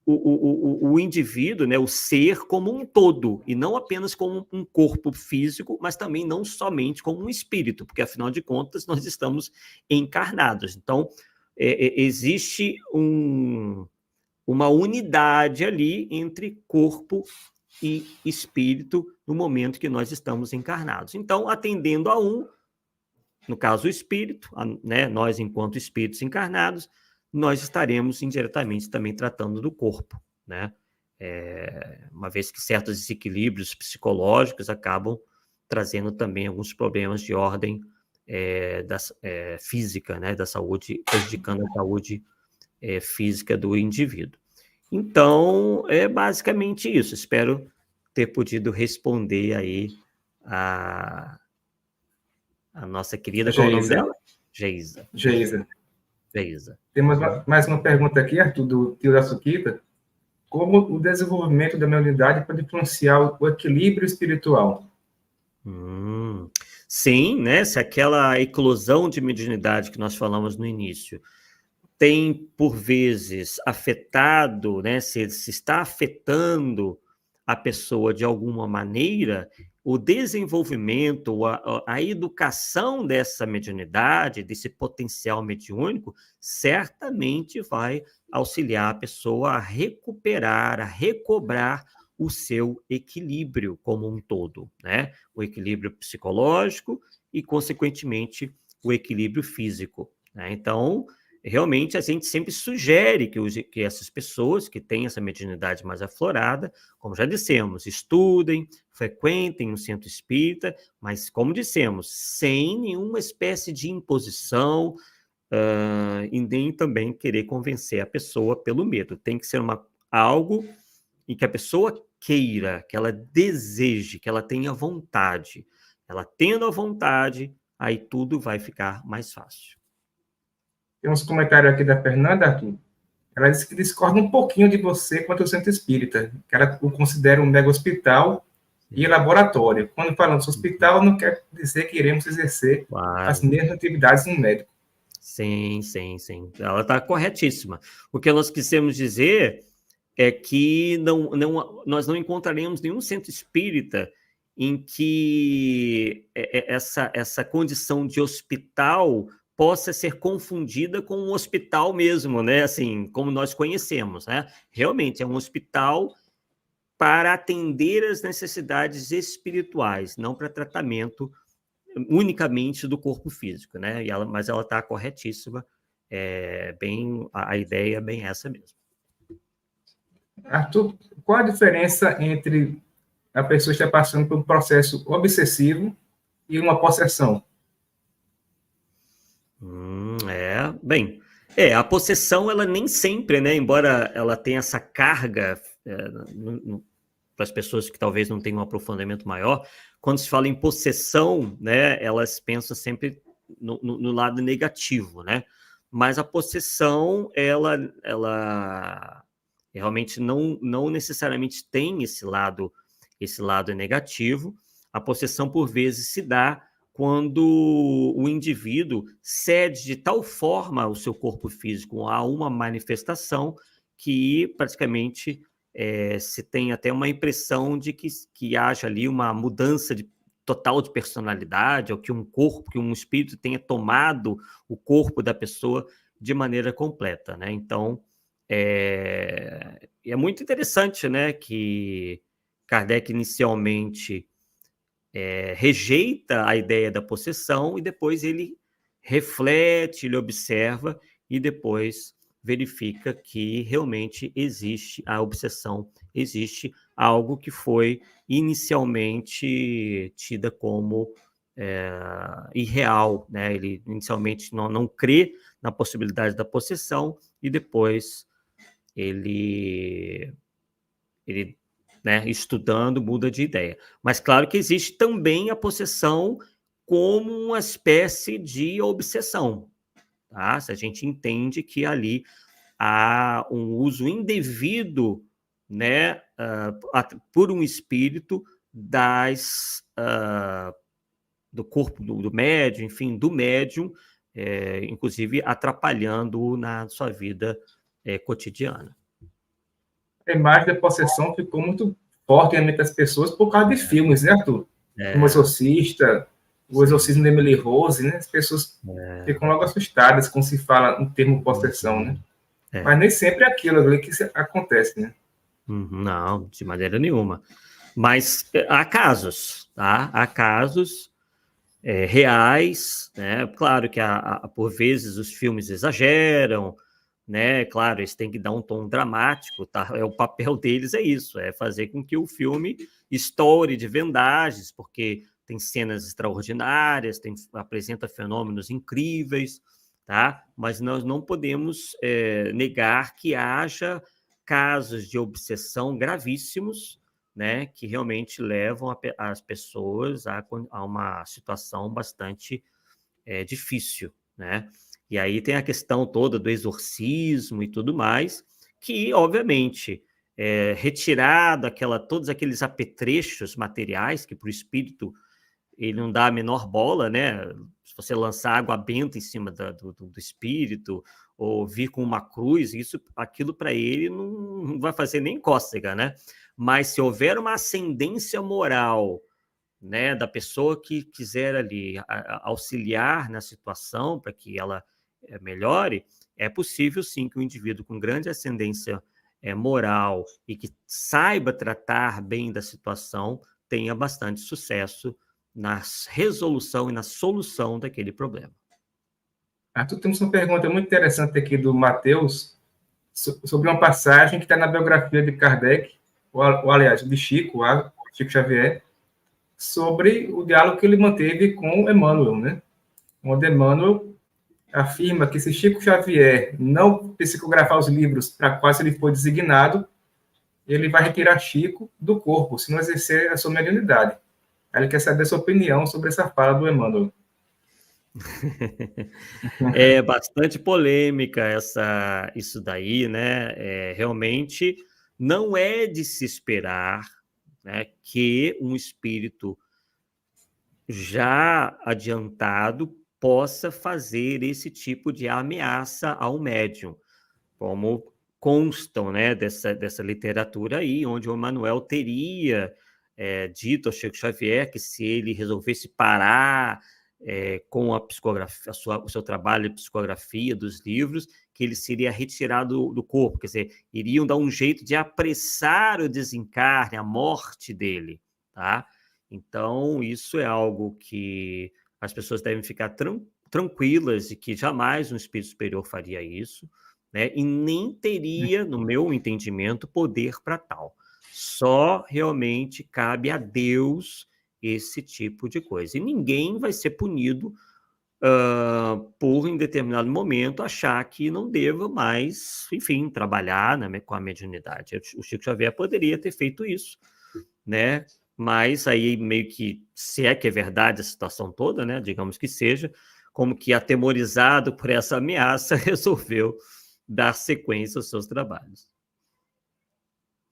o indivíduo, né, o ser, como um todo, e não apenas como um corpo físico, mas também não somente como um espírito, porque, afinal de contas, nós estamos encarnados. Então, existe uma unidade ali entre corpo e espírito no momento que nós estamos encarnados. Então, atendendo a no caso o espírito, né, nós enquanto espíritos encarnados, nós estaremos indiretamente também tratando do corpo, né? Uma vez que certos desequilíbrios psicológicos acabam trazendo também alguns problemas de ordem física, né, da saúde, prejudicando a saúde física do indivíduo. Então, é basicamente isso. Espero ter podido responder aí a nossa querida, qual é o nome dela? Geisa. Geisa. Geisa. Temos mais uma pergunta aqui, Arthur, do tio da Suquita. Como o desenvolvimento da mediunidade pode influenciar o equilíbrio espiritual? Sim, né? Se aquela eclosão de mediunidade que nós falamos no início tem, por vezes, afetado, né? Se está afetando a pessoa de alguma maneira, o desenvolvimento, a educação dessa mediunidade, desse potencial mediúnico, certamente vai auxiliar a pessoa a recuperar, a recobrar o seu equilíbrio como um todo, né? O equilíbrio psicológico e, consequentemente, o equilíbrio físico. né? Então, realmente, a gente sempre sugere que essas pessoas que têm essa mediunidade mais aflorada, como já dissemos, estudem, frequentem um centro espírita, mas, como dissemos, sem nenhuma espécie de imposição, e nem também querer convencer a pessoa pelo medo. Tem que ser algo em que a pessoa queira, que ela deseje, que ela tenha vontade. Ela tendo a vontade, aí tudo vai ficar mais fácil. Tem uns comentários aqui da Fernanda, Arthur. Ela disse que discorda um pouquinho de você quanto ao centro espírita, que ela o considera um mega hospital e laboratório. Quando falamos hospital, não quer dizer que iremos exercer as mesmas atividades no médico. Sim, sim, sim. Ela está corretíssima. O que nós quisemos dizer é que nós não encontraremos nenhum centro espírita em que essa condição de hospital possa ser confundida com um hospital mesmo, né? Assim, como nós conhecemos, né? Realmente é um hospital para atender as necessidades espirituais, não para tratamento unicamente do corpo físico, né? Mas ela está corretíssima, a ideia é bem essa mesmo. Arthur, qual a diferença entre a pessoa estar passando por um processo obsessivo e uma possessão? Bem, a possessão, ela nem sempre, né? Embora ela tenha essa carga para as pessoas que talvez não tenham um aprofundamento maior, quando se fala em possessão, né, elas pensam sempre no lado negativo, né? Mas a possessão, ela realmente não necessariamente tem esse lado negativo. A possessão, por vezes, se dá quando o indivíduo cede de tal forma o seu corpo físico a uma manifestação que praticamente se tem até uma impressão de que haja ali uma mudança total de personalidade, ou que um espírito tenha tomado o corpo da pessoa de maneira completa, né? Então, é muito interessante, né, que Kardec inicialmente rejeita a ideia da possessão e depois ele reflete, ele observa e depois verifica que realmente existe a obsessão, existe algo que foi inicialmente tida como irreal, né? Ele inicialmente não crê na possibilidade da possessão e depois ele né, estudando, muda de ideia. Mas claro que existe também a possessão como uma espécie de obsessão, tá? Se a gente entende que ali há um uso indevido, né, por um espírito do corpo do médium, enfim, do médium, inclusive atrapalhando na sua vida cotidiana. A imagem da possessão ficou muito forte na mente das pessoas por causa de filmes, né, Arthur? Como Exorcista, o Exorcismo de Emily Rose, né? As pessoas ficam logo assustadas quando se fala no termo possessão, né? Mas nem sempre é aquilo ali que acontece, né? Não, de maneira nenhuma. Mas há casos, tá? Há casos reais, né? Claro que por vezes os filmes exageram, né? Claro, eles têm que dar um tom dramático, tá? O papel deles é isso, é fazer com que o filme estoure de vendagens, porque tem cenas extraordinárias, apresenta fenômenos incríveis, tá? Mas nós não podemos negar que haja casos de obsessão gravíssimos, né, que realmente levam as pessoas a uma situação bastante difícil, né? E aí tem a questão toda do exorcismo e tudo mais, que, obviamente, retirado todos aqueles apetrechos materiais que para o espírito ele não dá a menor bola, né? Se você lançar água benta em cima do espírito, ou vir com uma cruz, aquilo para ele não vai fazer nem cócega, né? Mas se houver uma ascendência moral, né, da pessoa que quiser ali auxiliar na situação para que ela melhore, é possível sim que um indivíduo com grande ascendência moral e que saiba tratar bem da situação tenha bastante sucesso na resolução e na solução daquele problema. Arthur, temos uma pergunta muito interessante aqui do Matheus, sobre uma passagem que está na biografia de Kardec, ou aliás, de Chico, Chico Xavier, sobre o diálogo que ele manteve com Emmanuel, né? Onde Emmanuel afirma que se Chico Xavier não psicografar os livros para quais ele foi designado, ele vai retirar Chico do corpo, se não exercer a sua mediunidade. Aí ele quer saber a sua opinião sobre essa fala do Emmanuel. É bastante polêmica isso daí, né? Realmente não é de se esperar, né, que um espírito já adiantado possa fazer esse tipo de ameaça ao médium, como constam, né, dessa literatura aí, onde o Emmanuel teria dito ao Chico Xavier que se ele resolvesse parar com a psicografia, o seu trabalho de psicografia dos livros, que ele seria retirado do corpo, quer dizer, iriam dar um jeito de apressar o desencarne, a morte dele, tá? Então, isso é algo que as pessoas devem ficar tranquilas de que jamais um espírito superior faria isso, né? E nem teria, no meu entendimento, poder para tal. Só realmente cabe a Deus esse tipo de coisa. E ninguém vai ser punido por, em determinado momento, achar que não deva mais, enfim, trabalhar, né, com a mediunidade. O Chico Xavier poderia ter feito isso, né? Mas aí meio que, se é que é verdade a situação toda, né, digamos que seja, como que atemorizado por essa ameaça, resolveu dar sequência aos seus trabalhos.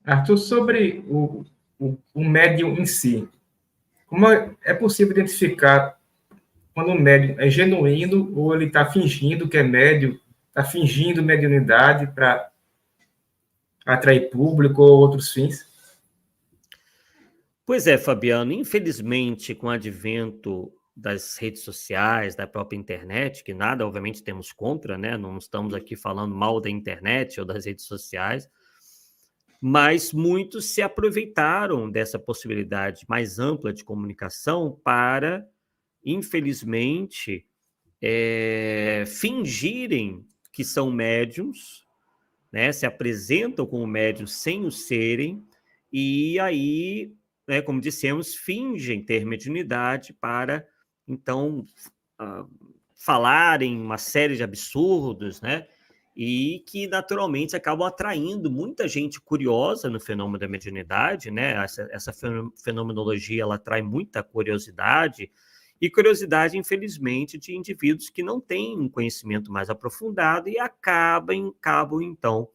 Arthur, sobre o médium em si, como é possível identificar quando o médium é genuíno ou ele está fingindo que é médium, está fingindo mediunidade para atrair público ou outros fins? Pois é, Fabiano, infelizmente, com o advento das redes sociais, da própria internet, que nada, obviamente, temos contra, né? Não estamos aqui falando mal da internet ou das redes sociais, mas muitos se aproveitaram dessa possibilidade mais ampla de comunicação para, infelizmente, fingirem que são médiums, né? Se apresentam como médiums sem o serem, e aí, né, como dissemos, fingem ter mediunidade para, então, falarem uma série de absurdos, né? E que, naturalmente, acabam atraindo muita gente curiosa no fenômeno da mediunidade, né? Essa fenomenologia, ela atrai muita curiosidade, e curiosidade, infelizmente, de indivíduos que não têm um conhecimento mais aprofundado e acabam, então,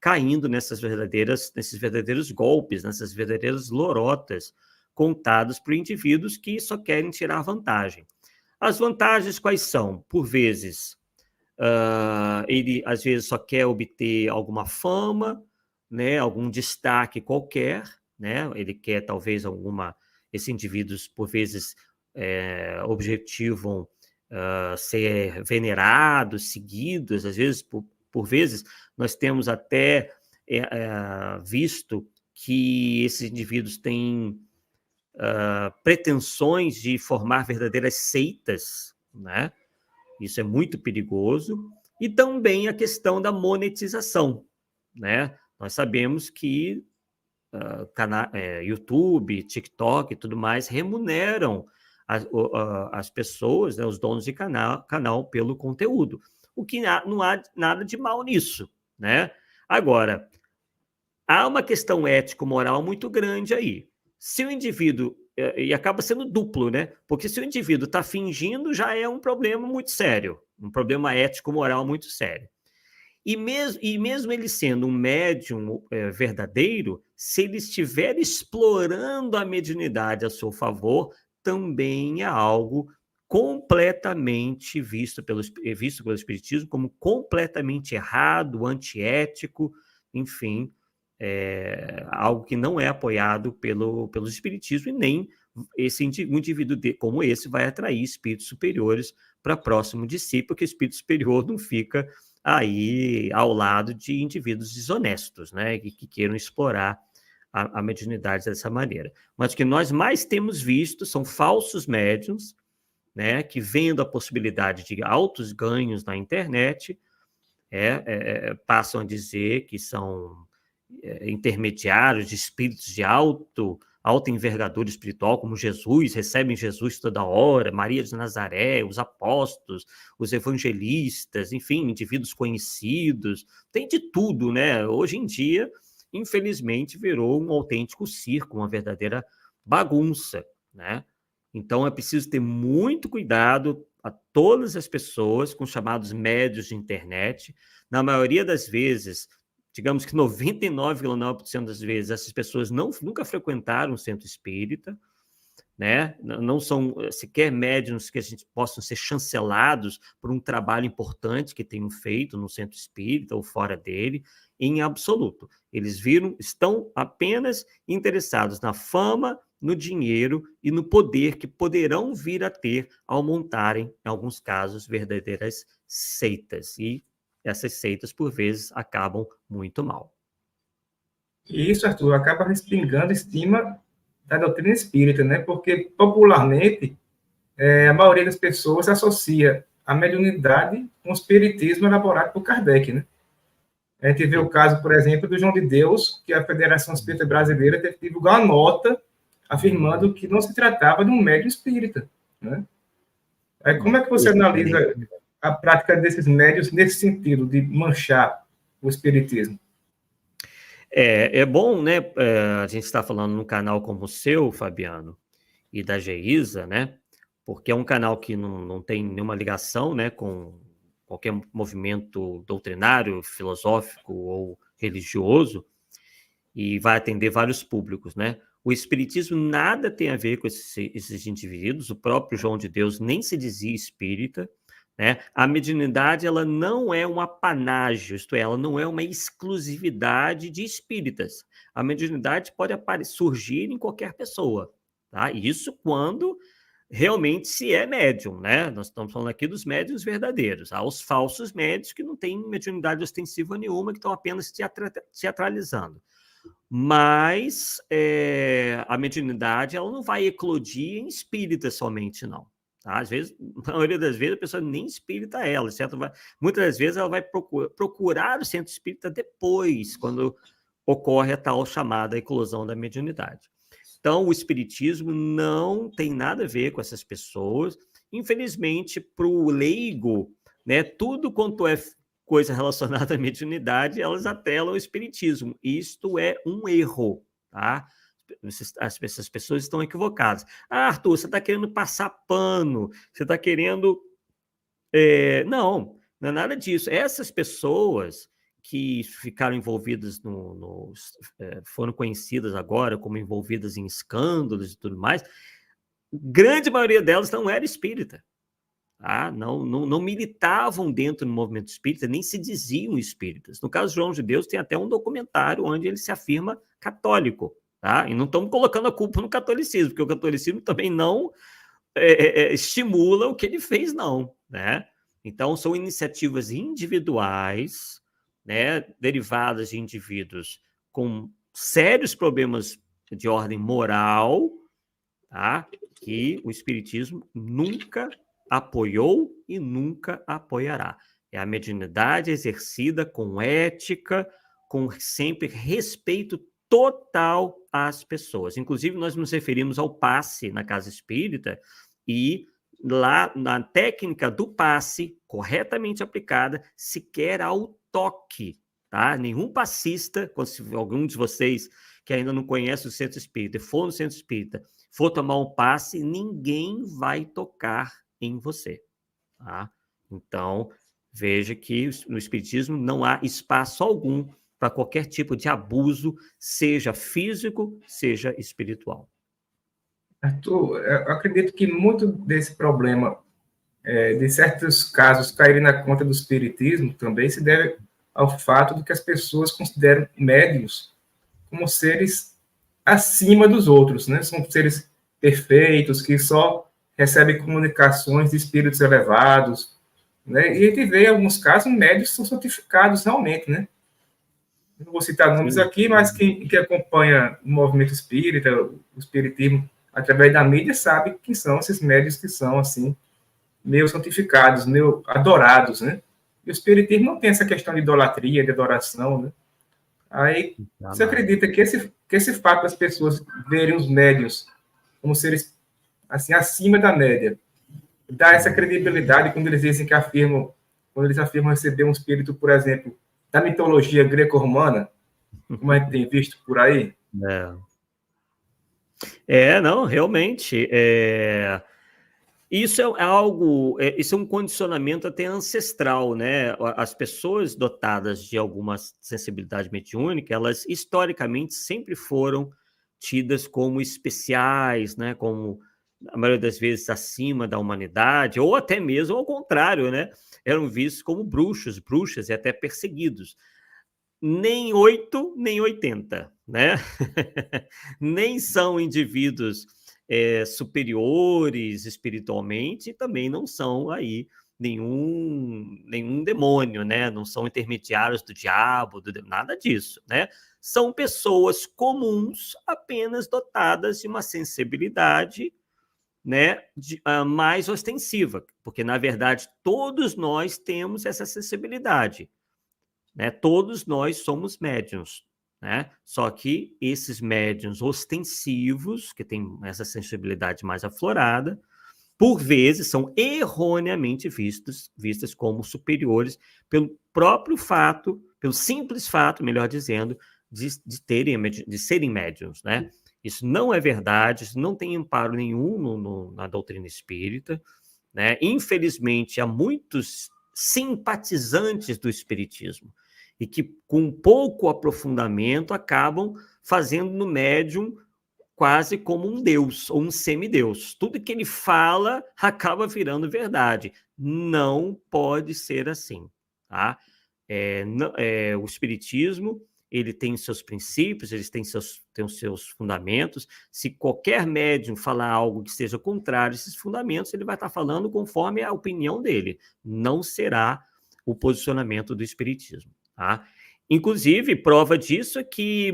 caindo nesses verdadeiros golpes, nessas verdadeiras lorotas contadas por indivíduos que só querem tirar vantagem. As vantagens quais são? Por vezes, ele às vezes só quer obter alguma fama, né, algum destaque qualquer, né? Ele quer talvez esses indivíduos por vezes objetivam ser venerados, seguidos, às vezes por vezes nós temos até visto que esses indivíduos têm pretensões de formar verdadeiras seitas, né? Isso é muito perigoso. E também a questão da monetização, né? Nós sabemos que YouTube, TikTok e tudo mais remuneram as pessoas, né, os donos de canal pelo conteúdo. O que não há nada de mal nisso, né? Agora, há uma questão ético-moral muito grande aí. Se o indivíduo, e acaba sendo duplo, né? Porque se o indivíduo está fingindo, já é um problema muito sério, um problema ético-moral muito sério. E mesmo ele sendo um médium verdadeiro, se ele estiver explorando a mediunidade a seu favor, também é algo completamente visto pelo Espiritismo como completamente errado, antiético, enfim, algo que não é apoiado pelo Espiritismo, e nem um indivíduo como esse vai atrair espíritos superiores para próximo de si, porque o espírito superior não fica aí ao lado de indivíduos desonestos, né, que queiram explorar a mediunidade dessa maneira. Mas o que nós mais temos visto são falsos médiuns, né, que vendo a possibilidade de altos ganhos na internet, passam a dizer que são intermediários de espíritos de alta envergadura espiritual, como Jesus, recebem Jesus toda hora, Maria de Nazaré, os apóstolos, os evangelistas, enfim, indivíduos conhecidos, tem de tudo, né? Hoje em dia, infelizmente, virou um autêntico circo, uma verdadeira bagunça, né? Então, é preciso ter muito cuidado a todas as pessoas com chamados médios de internet. Na maioria das vezes, digamos que 99,9% das vezes, essas pessoas nunca frequentaram um centro espírita, né? Não são sequer médiuns que a gente possam ser chancelados por um trabalho importante que tenham feito no centro espírita ou fora dele, em absoluto. Eles estão apenas interessados na fama, no dinheiro e no poder que poderão vir a ter ao montarem, em alguns casos, verdadeiras seitas. E essas seitas, por vezes, acabam muito mal. E isso, Arthur, acaba respingando em cima da doutrina espírita, né? Porque, popularmente, a maioria das pessoas associa a mediunidade com o espiritismo elaborado por Kardec, né? A gente vê o caso, por exemplo, do João de Deus, que a Federação Espírita Brasileira teve que divulgar uma nota afirmando que não se tratava de um médium espírita, né? Aí, como é que você analisa a prática desses médios nesse sentido, de manchar o espiritismo? É bom, né? A gente está falando num canal como o seu, Fabiano, e da Geisa, né? Porque é um canal que não tem nenhuma ligação, né, com qualquer movimento doutrinário, filosófico ou religioso, e vai atender vários públicos, né? O espiritismo nada tem a ver com esses indivíduos, o próprio João de Deus nem se dizia espírita, né? A mediunidade, ela não é um apanágio, isto é, ela não é uma exclusividade de espíritas. A mediunidade pode surgir em qualquer pessoa, tá? Isso quando realmente se é médium, né? Nós estamos falando aqui dos médiuns verdadeiros. Há os falsos médios que não têm mediunidade ostensiva nenhuma, que estão apenas teatralizando. Mas a mediunidade, ela não vai eclodir em espírita somente, não. Tá? Às vezes, na maioria das vezes, a pessoa nem espírita é ela, certo? Muitas das vezes ela vai procurar o centro espírita depois, quando ocorre a tal chamada eclosão da mediunidade. Então, o espiritismo não tem nada a ver com essas pessoas. Infelizmente, para o leigo, né, tudo quanto é coisa relacionada à mediunidade, elas apelam ao espiritismo. Isto é um erro, tá? Essas pessoas estão equivocadas. Ah, Arthur, você está querendo passar pano, você está querendo... Não é nada disso. Essas pessoas que ficaram envolvidas foram conhecidas agora como envolvidas em escândalos e tudo mais, grande maioria delas não era espírita. Tá? Não militavam dentro do movimento espírita, nem se diziam espíritas. No caso de João de Deus, tem até um documentário onde ele se afirma católico. Tá? E não estamos colocando a culpa no catolicismo, porque o catolicismo também não estimula o que ele fez, não. Né? Então, são iniciativas individuais, né, derivadas de indivíduos com sérios problemas de ordem moral, tá? Que o espiritismo nunca apoiou e nunca apoiará. É a mediunidade exercida com ética, com sempre respeito total às pessoas. Inclusive, nós nos referimos ao passe na casa espírita e lá na técnica do passe, corretamente aplicada, sequer há o toque, tá? Nenhum passista, se algum de vocês que ainda não conhece o centro espírita, for no centro espírita, for tomar um passe, ninguém vai tocar em você, tá? Então, veja que no espiritismo não há espaço algum para qualquer tipo de abuso, seja físico, seja espiritual. Arthur, eu acredito que muito desse problema, de certos casos caírem na conta do espiritismo, também se deve ao fato de que as pessoas consideram médiuns como seres acima dos outros, né? São seres perfeitos, que só recebem comunicações de espíritos elevados, né? E a gente vê, em alguns casos, médiuns são santificados realmente, né? Não vou citar nomes aqui, mas quem acompanha o movimento espírita, o espiritismo, através da mídia, sabe quem são esses médiuns que são, assim, meio santificados, meio adorados, né? E o espiritismo não tem essa questão de idolatria, de adoração, né? Aí você Jamais. acredita que esse fato das pessoas verem os médiuns como seres assim acima da média dá essa Uhum. credibilidade quando eles dizem que quando eles afirmam receber um espírito, por exemplo, da mitologia greco-romana, como a gente tem visto por aí? Não, realmente. Isso é algo, isso é um condicionamento até ancestral, né? As pessoas dotadas de alguma sensibilidade mediúnica, elas historicamente sempre foram tidas como especiais, né? Como a maioria das vezes acima da humanidade, ou até mesmo ao contrário, né? Eram vistos como bruxos, bruxas e até perseguidos. Nem 8, nem 80, né? Nem são indivíduos superiores espiritualmente, e também não são aí nenhum demônio, né? Não são intermediários do diabo, nada disso, né? São pessoas comuns, apenas dotadas de uma sensibilidade, né, mais ostensiva, porque na verdade todos nós temos essa sensibilidade, né? Todos nós somos médiuns, né? Só que esses médiuns ostensivos, que têm essa sensibilidade mais aflorada, por vezes são erroneamente vistas como superiores pelo próprio fato, pelo simples fato, melhor dizendo, de serem médiuns, né? Isso não é verdade, isso não tem amparo nenhum na doutrina espírita, né? Infelizmente, há muitos simpatizantes do espiritismo e que, com pouco aprofundamento, acabam fazendo no médium quase como um deus ou um semideus. Tudo que ele fala acaba virando verdade. Não pode ser assim, tá? O espiritismo, ele tem seus princípios, ele tem os seus fundamentos. Se qualquer médium falar algo que seja contrário a esses fundamentos, ele vai estar falando conforme a opinião dele. Não será o posicionamento do espiritismo, tá? Inclusive, prova disso é que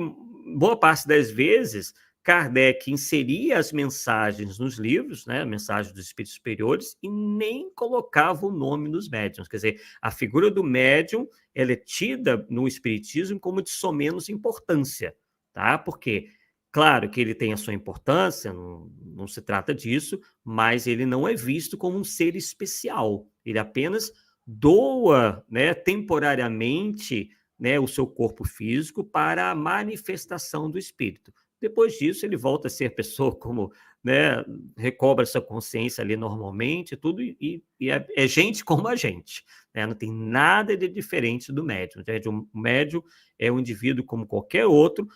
boa parte das vezes Kardec inseria as mensagens nos livros, né, mensagens dos espíritos superiores, e nem colocava o nome dos médiuns. Quer dizer, a figura do médium, ela é tida no espiritismo como de somenos importância, tá? Porque, claro que ele tem a sua importância, não se trata disso, mas ele não é visto como um ser especial. Ele apenas doa, né, temporariamente, né, o seu corpo físico para a manifestação do espírito. Depois disso, ele volta a ser pessoa como, né, recobra sua consciência ali normalmente, tudo, e é gente como a gente, né? Não tem nada de diferente do médium. O médium é um indivíduo como qualquer outro.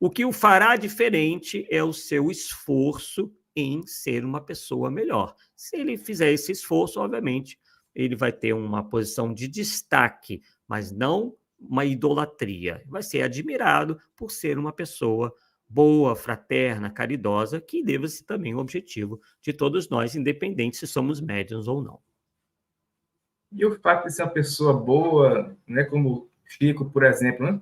O que o fará diferente é o seu esforço em ser uma pessoa melhor. Se ele fizer esse esforço, obviamente, ele vai ter uma posição de destaque, mas não uma idolatria. Vai ser admirado por ser uma pessoa boa, fraterna, caridosa, que deva ser também o objetivo de todos nós, independente se somos médiuns ou não. E o fato de ser uma pessoa boa, né, como Chico, por exemplo, né,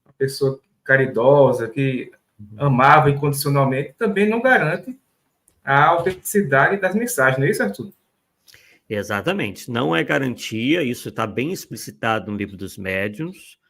uma pessoa caridosa, que amava incondicionalmente, também não garante a autenticidade das mensagens, não é isso, Arthur? Exatamente. Não é garantia, isso está bem explicitado no livro dos médiuns,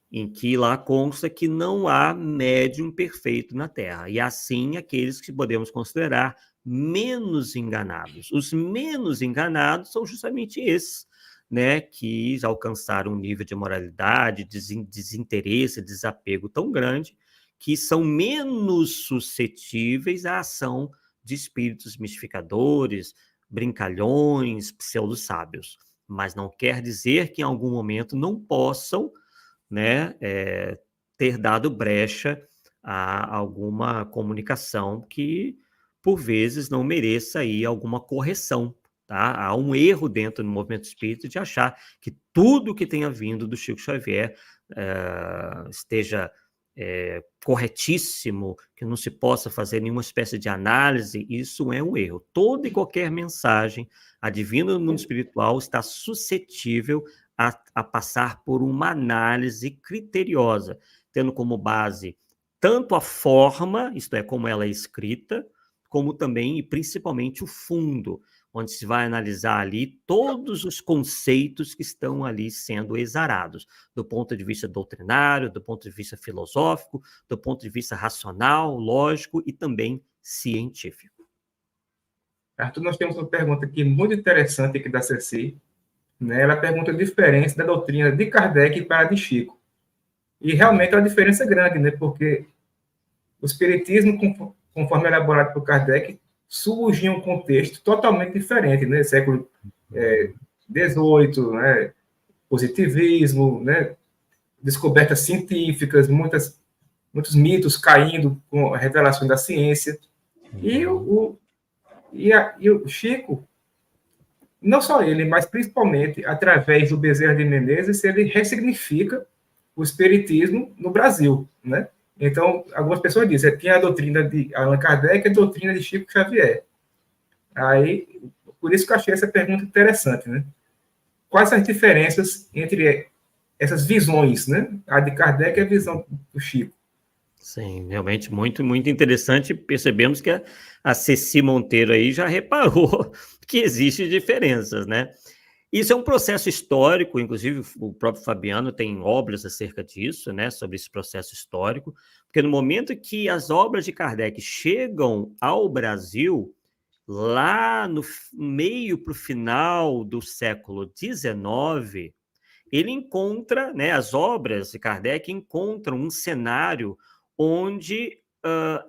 em que lá consta que não há médium perfeito na Terra, e assim aqueles que podemos considerar menos enganados. Os menos enganados são justamente esses, né, que alcançaram um nível de moralidade, desinteresse, desapego tão grande, que são menos suscetíveis à ação de espíritos mistificadores, brincalhões, pseudo-sábios. Mas não quer dizer que em algum momento não possam, né, ter dado brecha a alguma comunicação que, por vezes, não mereça aí alguma correção. Tá? Há um erro dentro do movimento espírita de achar que tudo que tenha vindo do Chico Xavier esteja corretíssimo, que não se possa fazer nenhuma espécie de análise. Isso é um erro. Toda e qualquer mensagem advinda do mundo espiritual está suscetível a passar por uma análise criteriosa, tendo como base tanto a forma, isto é, como ela é escrita, como também e principalmente o fundo, onde se vai analisar ali todos os conceitos que estão ali sendo exarados, do ponto de vista doutrinário, do ponto de vista filosófico, do ponto de vista racional, lógico e também científico. Arthur, nós temos uma pergunta aqui muito interessante aqui da Ceci, né? Ela pergunta a diferença da doutrina de Kardec para a de Chico. E realmente é uma diferença grande, né? Porque o espiritismo, conforme elaborado por Kardec, surge em um contexto totalmente diferente, né? Século XVIII, né? Positivismo, né? Descobertas científicas, muitos mitos caindo com a revelação da ciência. E o Chico, não só ele, mas principalmente através do Bezerra de Menezes, ele ressignifica o espiritismo no Brasil, né? Então, algumas pessoas dizem que a doutrina de Allan Kardec é a doutrina de Chico Xavier. Aí, por isso que eu achei essa pergunta interessante, né? Quais as diferenças entre essas visões, né? A de Kardec e a visão do Chico. Sim, realmente muito, muito interessante. Percebemos que a Ceci Monteiro aí já reparou que existem diferenças, né? Isso é um processo histórico, inclusive o próprio Fabiano tem obras acerca disso, né, sobre esse processo histórico, porque no momento que as obras de Kardec chegam ao Brasil, lá no meio para o final do século XIX, ele encontra, né, as obras de Kardec encontram um cenário onde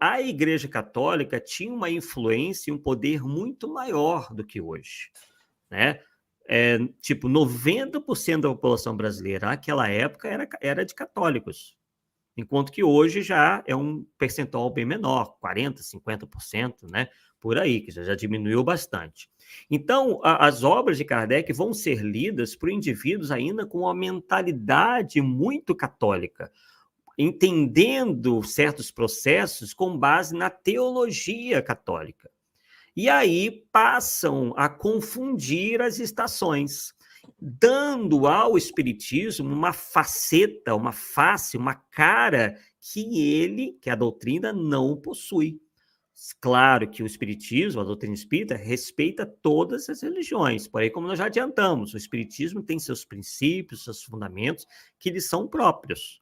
a Igreja Católica tinha uma influência e um poder muito maior do que hoje, né? Tipo, 90% da população brasileira naquela época era de católicos, enquanto que hoje já é um percentual bem menor, 40%, 50%, né? Por aí, que já diminuiu bastante. Então, as obras de Kardec vão ser lidas por indivíduos ainda com uma mentalidade muito católica, entendendo certos processos com base na teologia católica. E aí passam a confundir as estações, dando ao espiritismo uma faceta, uma face, uma cara que a doutrina não possui. Claro que o espiritismo, a doutrina espírita, respeita todas as religiões, porém, como nós já adiantamos, o espiritismo tem seus princípios, seus fundamentos, que lhes são próprios.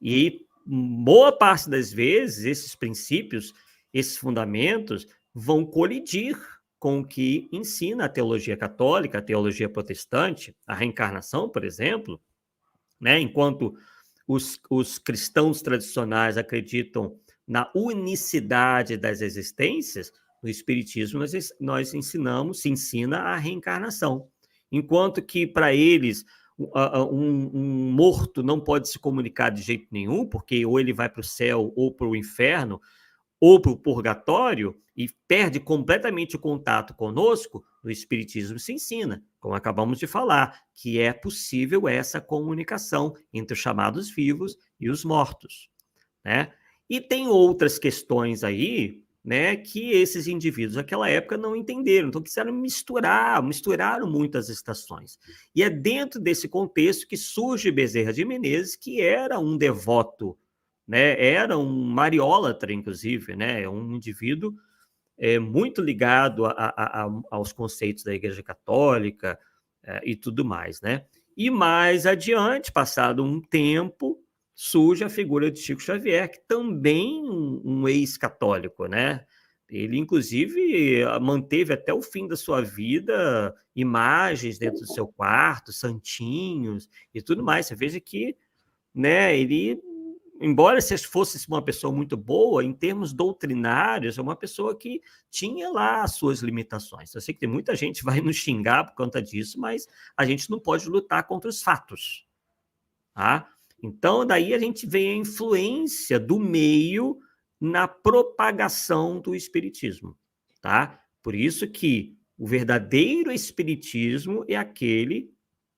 E boa parte das vezes, esses princípios, esses fundamentos, vão colidir com o que ensina a teologia católica, a teologia protestante, a reencarnação, por exemplo, né? Enquanto os cristãos tradicionais acreditam na unicidade das existências, no Espiritismo nós se ensina a reencarnação. Enquanto que, para eles, um morto não pode se comunicar de jeito nenhum, porque ou ele vai para o céu ou para o inferno, ou para o purgatório, e perde completamente o contato conosco, no Espiritismo se ensina, como acabamos de falar, que é possível essa comunicação entre os chamados vivos e os mortos, né? E tem outras questões aí, né, que esses indivíduos naquela época não entenderam, então quiseram misturaram muitas estações. E é dentro desse contexto que surge Bezerra de Menezes, que era um devoto, né, era um mariólatra, inclusive, né, um indivíduo muito ligado aos conceitos da Igreja Católica e tudo mais, né? E mais adiante, passado um tempo, surge a figura de Chico Xavier, que também um ex-católico, né? Ele, inclusive, manteve até o fim da sua vida imagens dentro do seu quarto, santinhos e tudo mais. Você veja que, né, ele, embora fosse uma pessoa muito boa, em termos doutrinários, é uma pessoa que tinha lá as suas limitações. Eu sei que tem muita gente que vai nos xingar por conta disso, mas a gente não pode lutar contra os fatos, tá? Então, daí a gente vê a influência do meio na propagação do espiritismo, tá? Por isso que o verdadeiro espiritismo é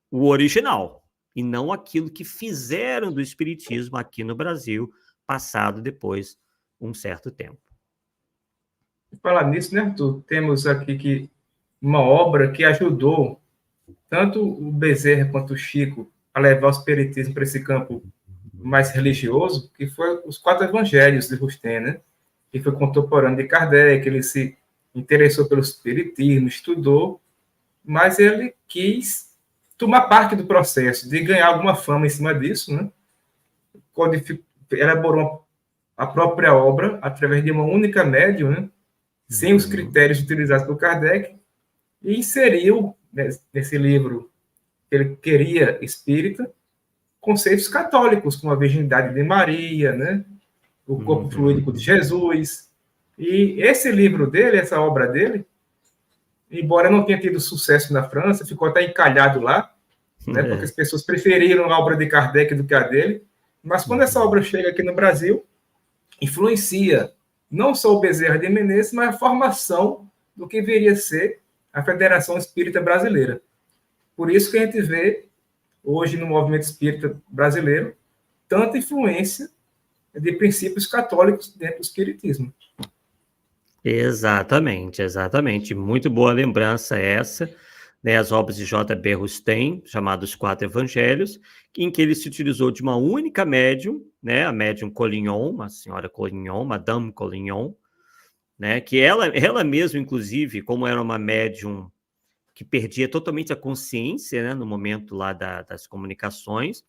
o original, e não aquilo que fizeram do espiritismo aqui no Brasil, passado depois um certo tempo. Falar nisso, né, Arthur? Temos aqui uma obra que ajudou tanto o Bezerra quanto o Chico a levar o espiritismo para esse campo mais religioso, que foi os 4 evangelhos de Rustem, né? Que foi contemporâneo de Kardec, ele se interessou pelo espiritismo, estudou, mas ele quis tomar parte do processo, de ganhar alguma fama em cima disso, né? Elaborou a própria obra através de uma única médium, né? Sem os critérios utilizados por Kardec, e inseriu nesse livro que ele queria espírita conceitos católicos, como a virgindade de Maria, né? O corpo fluídico de Jesus. E esse livro dele, essa obra dele, embora não tenha tido sucesso na França, ficou até encalhado lá, né? Porque as pessoas preferiram a obra de Kardec do que a dele. Mas quando essa obra chega aqui no Brasil, influencia não só o Bezerra de Menezes, mas a formação do que viria a ser a Federação Espírita Brasileira. Por isso que a gente vê, hoje, no movimento espírita brasileiro, tanta influência de princípios católicos dentro do espiritismo. Exatamente, exatamente. Muito boa lembrança essa, né? As obras de J.B. Rustem, chamadas Quatro Evangelhos, em que ele se utilizou de uma única médium, né? A médium Collignon, a senhora Collignon, Madame Collignon, né? Que ela mesma, inclusive, como era uma médium que perdia totalmente a consciência, né? No momento lá das comunicações,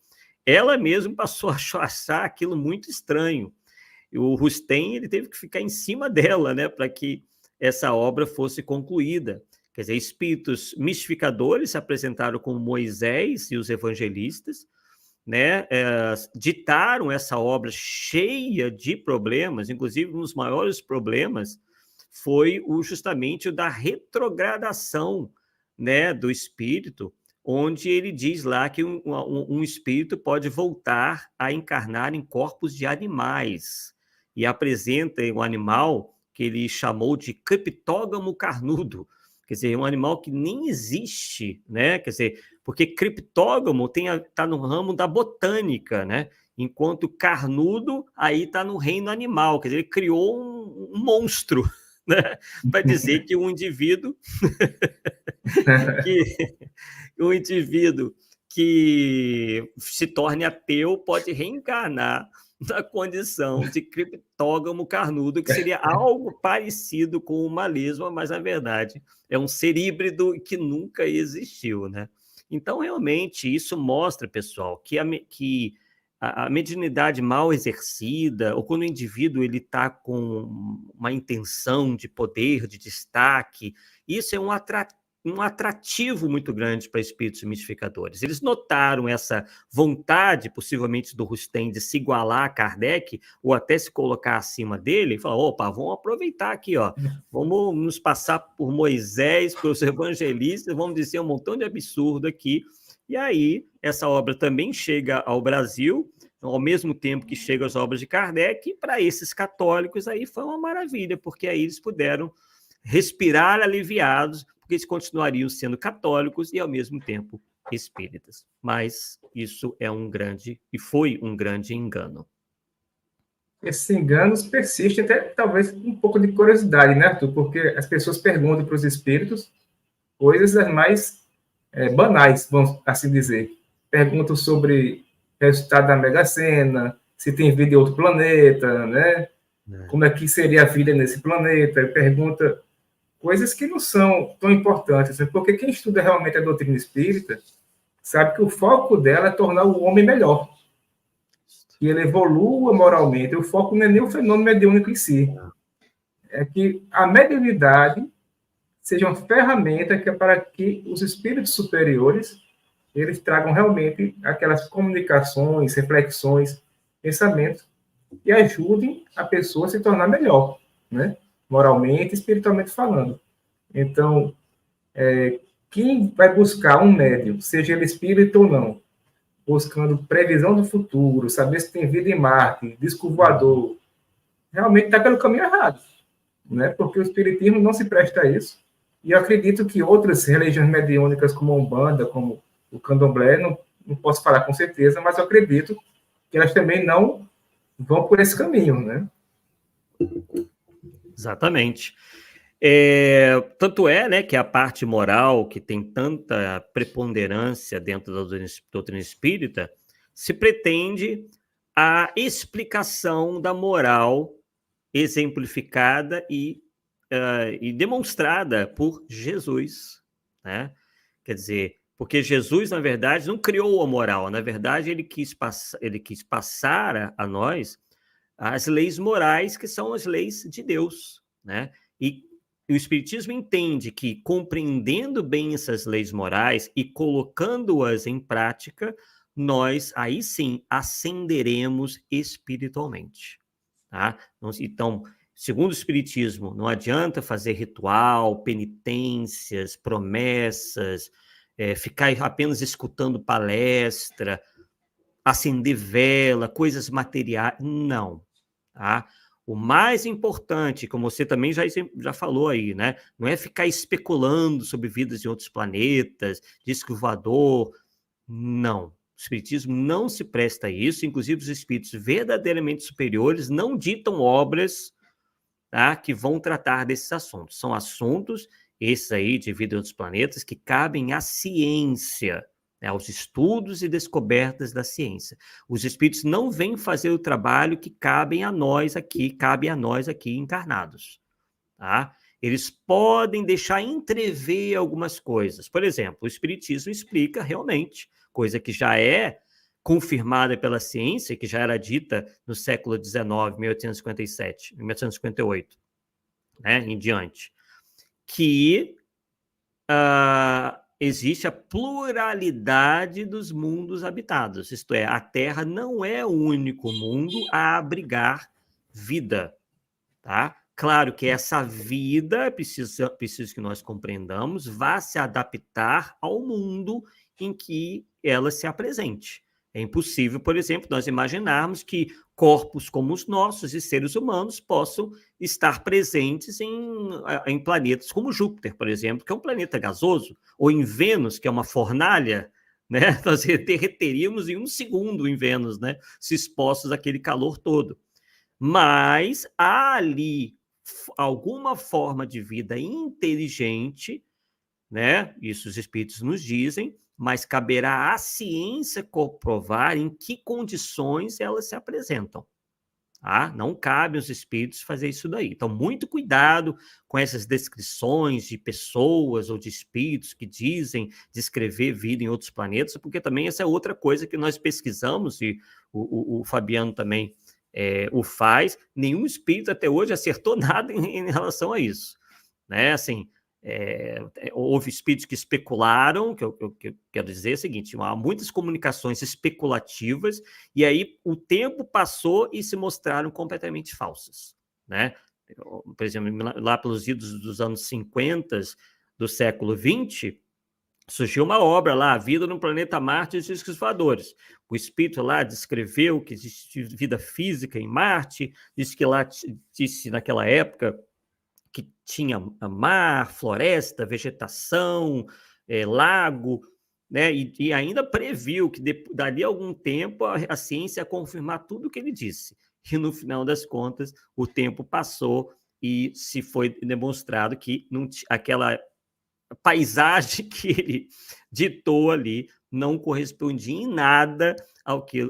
ela mesma passou a achar aquilo muito estranho. E o Rustem, ele teve que ficar em cima dela, né, para que essa obra fosse concluída. Quer dizer, espíritos mistificadores se apresentaram como Moisés e os evangelistas, né, ditaram essa obra cheia de problemas, inclusive um dos maiores problemas foi justamente o da retrogradação, né, do espírito, onde ele diz lá que um espírito pode voltar a encarnar em corpos de animais, e apresenta um animal que ele chamou de criptógamo carnudo, quer dizer, um animal que nem existe, né? Quer dizer, porque criptógamo está no ramo da botânica, né? Enquanto carnudo aí está no reino animal, quer dizer, ele criou um monstro, né? Para dizer que um indivíduo que se torne ateu pode reencarnar na condição de criptógamo carnudo, que seria algo parecido com uma lesma, mas, na verdade, é um ser híbrido que nunca existiu, né? Então, realmente, isso mostra, pessoal, que a mediunidade mal exercida, ou quando o indivíduo está com uma intenção de poder, de destaque, isso é um atrativo muito grande para espíritos mistificadores. Eles notaram essa vontade, possivelmente, do Rustem de se igualar a Kardec, ou até se colocar acima dele, e falar, opa, vamos aproveitar aqui, ó, vamos nos passar por Moisés, pelos evangelistas, vamos dizer um montão de absurdo aqui, e aí essa obra também chega ao Brasil, ao mesmo tempo que chegam as obras de Kardec, e para esses católicos aí foi uma maravilha, porque aí eles puderam respirar aliviados, porque eles continuariam sendo católicos e, ao mesmo tempo, espíritas. Mas isso foi um grande engano. Esses enganos persistem até, talvez, um pouco de curiosidade, né, Arthur? Porque as pessoas perguntam para os espíritos coisas as mais banais, vamos assim dizer. Perguntam sobre o resultado da Mega Sena, se tem vida em outro planeta, né? Como é que seria a vida nesse planeta. Pergunta coisas que não são tão importantes, porque quem estuda realmente a doutrina espírita sabe que o foco dela é tornar o homem melhor, que ele evolua moralmente. O foco não é nem o fenômeno mediúnico em si, é que a mediunidade seja uma ferramenta que é para que os espíritos superiores eles tragam realmente aquelas comunicações, reflexões, pensamentos que ajudem a pessoa a se tornar melhor, né? Moralmente e espiritualmente falando. Então, quem vai buscar um médium, seja ele espírita ou não, buscando previsão do futuro, saber se tem vida em Marte, disco voador, realmente está pelo caminho errado, né? Porque o espiritismo não se presta a isso. E eu acredito que outras religiões mediúnicas, como a Umbanda, como o Candomblé, não posso falar com certeza, mas eu acredito que elas também não vão por esse caminho, né? Exatamente. Tanto é, né, que a parte moral, que tem tanta preponderância dentro da doutrina espírita, se pretende a explicação da moral exemplificada e e demonstrada por Jesus, né? Quer dizer, porque Jesus, na verdade, não criou a moral, na verdade, ele quis passar a nós as leis morais, que são as leis de Deus, né? E o Espiritismo entende que, compreendendo bem essas leis morais e colocando-as em prática, nós, aí sim, ascenderemos espiritualmente, tá? Então, segundo o Espiritismo, não adianta fazer ritual, penitências, promessas, ficar apenas escutando palestra, acender vela, coisas materiais. Não. Tá? O mais importante, como você também já falou aí, né? Não é ficar especulando sobre vidas em outros planetas, disco voador. Não. O Espiritismo não se presta a isso. Inclusive, os espíritos verdadeiramente superiores não ditam obras, tá, que vão tratar desses assuntos. São assuntos, esses aí, de vida em outros planetas, que cabem à ciência, né, aos estudos e descobertas da ciência. Os espíritos não vêm fazer o trabalho que cabe a nós aqui encarnados, tá? Eles podem deixar entrever algumas coisas. Por exemplo, o Espiritismo explica realmente, coisa que já é confirmada pela ciência, que já era dita no século XIX, 1857, 1858, né, em diante, que existe a pluralidade dos mundos habitados, isto é, a Terra não é o único mundo a abrigar vida, tá? Claro que essa vida, precisa que nós compreendamos, vá se adaptar ao mundo em que ela se apresente. É impossível, por exemplo, nós imaginarmos que corpos como os nossos e seres humanos possam estar presentes em planetas como Júpiter, por exemplo, que é um planeta gasoso, ou em Vênus, que é uma fornalha, né? Nós derreteríamos em um segundo em Vênus, né? Se expostos àquele calor todo. Mas há ali alguma forma de vida inteligente, né? Isso os espíritos nos dizem, mas caberá à ciência comprovar em que condições elas se apresentam. Tá? Não cabe aos espíritos fazer isso daí. Então, muito cuidado com essas descrições de pessoas ou de espíritos que dizem descrever vida em outros planetas, porque também essa é outra coisa que nós pesquisamos, e o Fabiano também o faz. Nenhum espírito até hoje acertou nada em relação a isso, né? Assim, houve espíritos que especularam, que eu quero dizer é o seguinte, há muitas comunicações especulativas, e aí o tempo passou e se mostraram completamente falsas, né? Por exemplo, lá pelos idos dos anos 50 do século XX, surgiu uma obra lá, A Vida no Planeta Marte e os Discos Voadores. O espírito lá descreveu que existe vida física em Marte, disse naquela época que tinha mar, floresta, vegetação, lago, né? E ainda previu que dali a algum tempo a ciência ia confirmar tudo o que ele disse. E no final das contas, o tempo passou e se foi demonstrado que aquela paisagem que ele ditou ali não correspondia em nada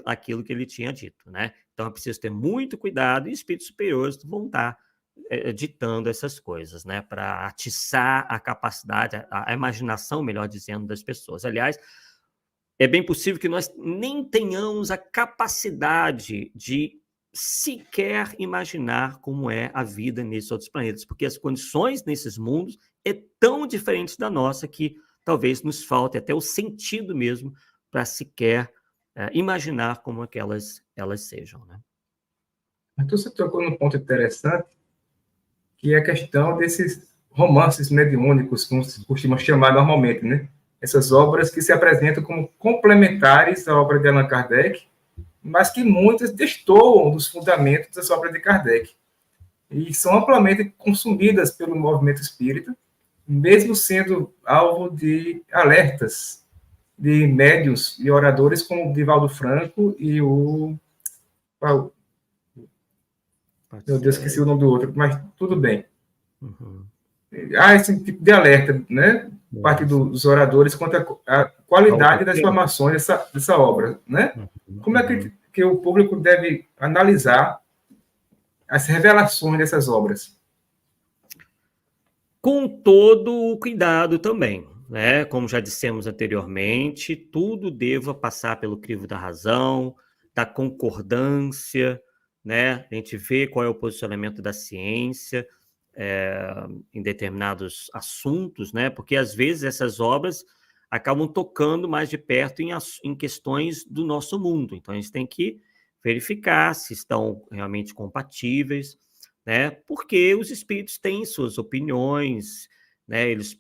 àquilo que ele tinha dito, né? Então é preciso ter muito cuidado, e espíritos superiores vão estar ditando essas coisas, né? Para atiçar a capacidade, a imaginação, melhor dizendo, das pessoas. Aliás, é bem possível que nós nem tenhamos a capacidade de sequer imaginar como é a vida nesses outros planetas, porque as condições nesses mundos tão diferentes da nossa que talvez nos falte até o sentido mesmo para sequer imaginar como elas sejam, né? Então você tocou num ponto interessante, que é a questão desses romances mediúnicos, como se costuma chamar normalmente, né? Essas obras que se apresentam como complementares à obra de Allan Kardec, mas que muitas destoam dos fundamentos dessa obra de Kardec. E são amplamente consumidas pelo movimento espírita, mesmo sendo alvo de alertas de médiuns e oradores como o Divaldo Franco e o... Meu Deus, esqueci o nome do outro, mas tudo bem. Uhum. Há esse tipo de alerta, né? Parte dos oradores quanto à qualidade das informações dessa obra, né? Como é que o público deve analisar as revelações dessas obras? com todo o cuidado também, né? Como já dissemos anteriormente, tudo deva passar pelo crivo da razão, da concordância, né? A gente vê qual é o posicionamento da ciência em determinados assuntos, né? Porque às vezes essas obras acabam tocando mais de perto em questões do nosso mundo. Então a gente tem que verificar se estão realmente compatíveis, né? Porque os espíritos têm suas opiniões, né? Eles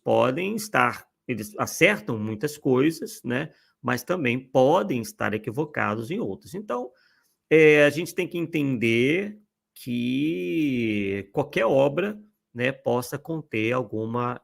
acertam muitas coisas, né? Mas também podem estar equivocados em outras. Então, a gente tem que entender que qualquer obra, né, possa conter alguma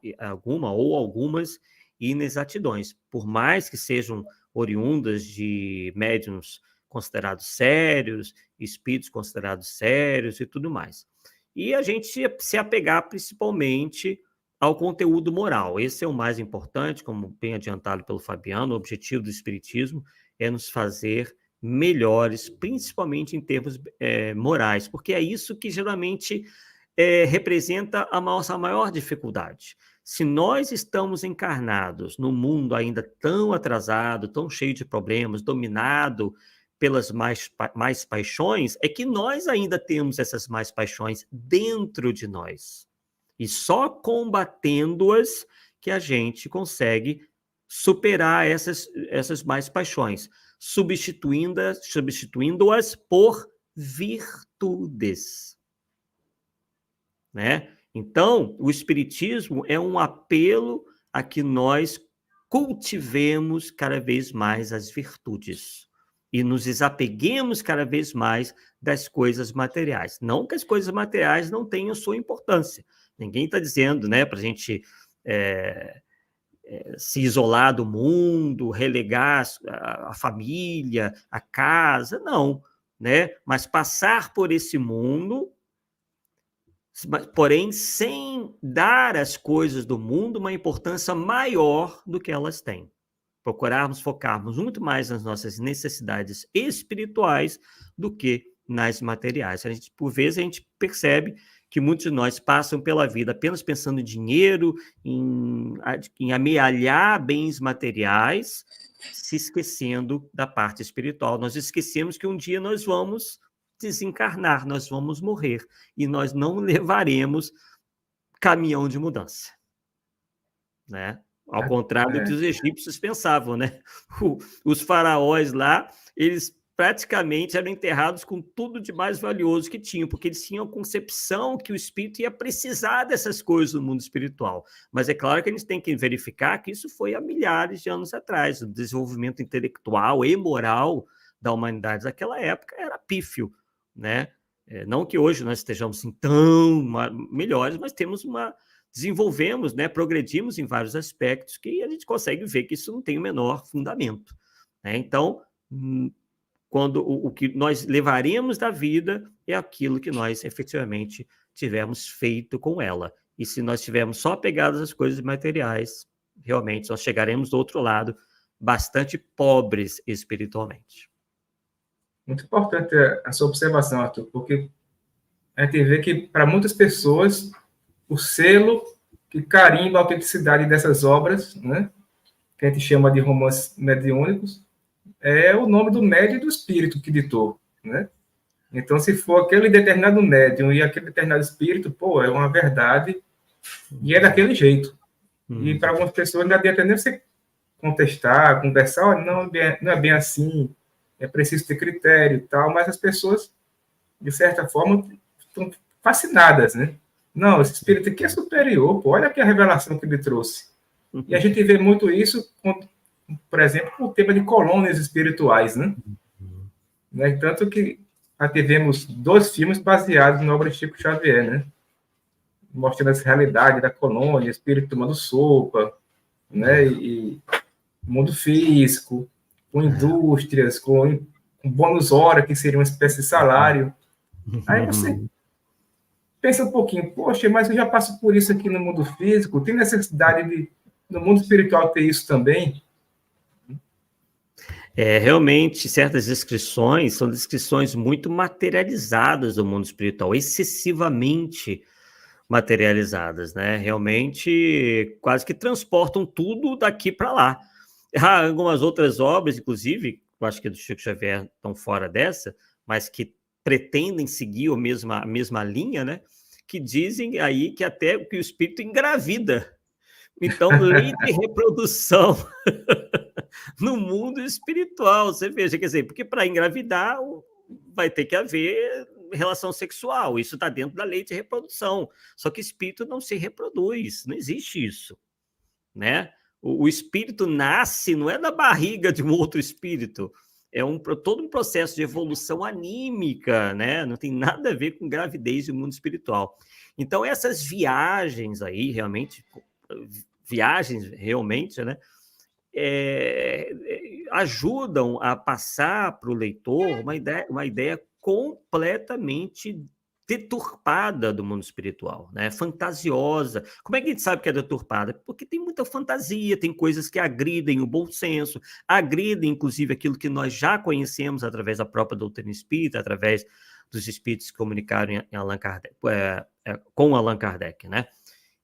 ou algumas inexatidões, por mais que sejam oriundas de médiuns considerados sérios, espíritos considerados sérios e tudo mais. E a gente se apegar principalmente ao conteúdo moral. Esse é o mais importante, como bem adiantado pelo Fabiano. O objetivo do espiritismo é nos fazer melhores, principalmente em termos morais, porque é isso que geralmente representa a nossa maior dificuldade. Se nós estamos encarnados num mundo ainda tão atrasado, tão cheio de problemas, dominado pelas mais paixões, é que nós ainda temos essas mais paixões dentro de nós. E só combatendo-as que a gente consegue superar essas mais paixões, substituindo-as por virtudes, né? Então, o espiritismo é um apelo a que nós cultivemos cada vez mais as virtudes e nos desapeguemos cada vez mais das coisas materiais. Não que as coisas materiais não tenham sua importância. Ninguém está dizendo, né, para a gente se isolar do mundo, relegar a família, a casa, não, né? Mas passar por esse mundo, porém sem dar às coisas do mundo uma importância maior do que elas têm. Procurarmos focarmos muito mais nas nossas necessidades espirituais do que nas materiais. Por vezes a gente percebe que muitos de nós passam pela vida apenas pensando em dinheiro, em amealhar bens materiais, se esquecendo da parte espiritual. Nós esquecemos que um dia nós vamos desencarnar, nós vamos morrer, e nós não levaremos caminhão de mudança, né? Ao contrário do que os egípcios pensavam, né? Os faraós lá, eles praticamente eram enterrados com tudo de mais valioso que tinham, porque eles tinham a concepção que o espírito ia precisar dessas coisas no mundo espiritual. Mas é claro que a gente tem que verificar que isso foi há milhares de anos atrás. O desenvolvimento intelectual e moral da humanidade naquela época era pífio, né? Não que hoje nós estejamos assim, tão melhores, mas desenvolvemos, né, progredimos em vários aspectos que a gente consegue ver que isso não tem o menor fundamento, né? Então, quando o que nós levaremos da vida é aquilo que nós efetivamente tivermos feito com ela. E se nós tivermos só apegados às coisas materiais, realmente nós chegaremos do outro lado bastante pobres espiritualmente. Muito importante a sua observação, Arthur, porque a gente vê que, para muitas pessoas, o selo que carimba a autenticidade dessas obras, né, que a gente chama de romances mediúnicos, é o nome do médium e do espírito que ditou, né? Então, se for aquele determinado médium e aquele determinado espírito, é uma verdade e é daquele jeito. E para algumas pessoas não adianta nem você contestar, conversar, não é bem assim, é preciso ter critério e tal, mas as pessoas, de certa forma, estão fascinadas, né? Não, esse espírito aqui é superior, olha aqui a revelação que ele trouxe. E a gente vê muito isso, por exemplo, com o tema de colônias espirituais, né? Tanto que tivemos 2 filmes baseados na obra de Chico Xavier, né? Mostrando essa realidade da colônia, espírito tomando sopa, né? E mundo físico, com indústrias, com bônus hora, que seria uma espécie de salário. Aí você pensa um pouquinho, poxa, mas eu já passo por isso aqui no mundo físico, tem necessidade de, no mundo espiritual, ter isso também? Realmente, certas descrições são descrições muito materializadas do mundo espiritual, excessivamente materializadas, né? Realmente quase que transportam tudo daqui para lá. Há algumas outras obras, inclusive, eu acho que do Chico Xavier estão fora dessa, mas que pretendem seguir a mesma linha, né? Que dizem aí que até que o espírito engravida. Então, lei de reprodução no mundo espiritual, você veja, quer dizer, porque para engravidar vai ter que haver relação sexual, isso está dentro da lei de reprodução, só que espírito não se reproduz, não existe isso, né? O espírito nasce, não é da barriga de um outro espírito, é todo um processo de evolução anímica, né? Não tem nada a ver com gravidez do mundo espiritual. Então, essas viagens aí, realmente, né? Ajudam a passar para o leitor uma ideia completamente deturpada do mundo espiritual, né? Fantasiosa. Como é que a gente sabe que é deturpada? Porque tem muita fantasia, tem coisas que agridem o bom senso, agridem, inclusive, aquilo que nós já conhecemos através da própria doutrina espírita, através dos espíritos que comunicaram em Allan Kardec, com Allan Kardec, né?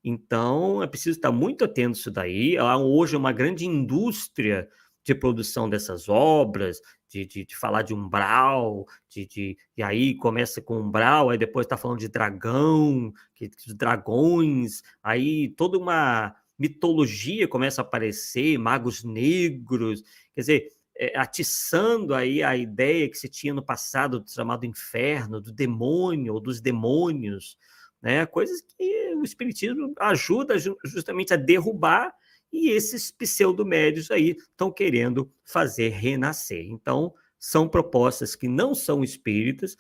Então, é preciso estar muito atento a isso daí. Há hoje uma grande indústria de produção dessas obras, de falar de umbral, e aí começa com umbral, aí depois está falando de dragão, de dragões, aí toda uma mitologia começa a aparecer, magos negros, quer dizer, atiçando aí a ideia que se tinha no passado do chamado inferno, do demônio ou dos demônios, né? Coisas que o espiritismo ajuda justamente a derrubar, e esses pseudo-médios aí estão querendo fazer renascer. Então, são propostas que não são espíritas,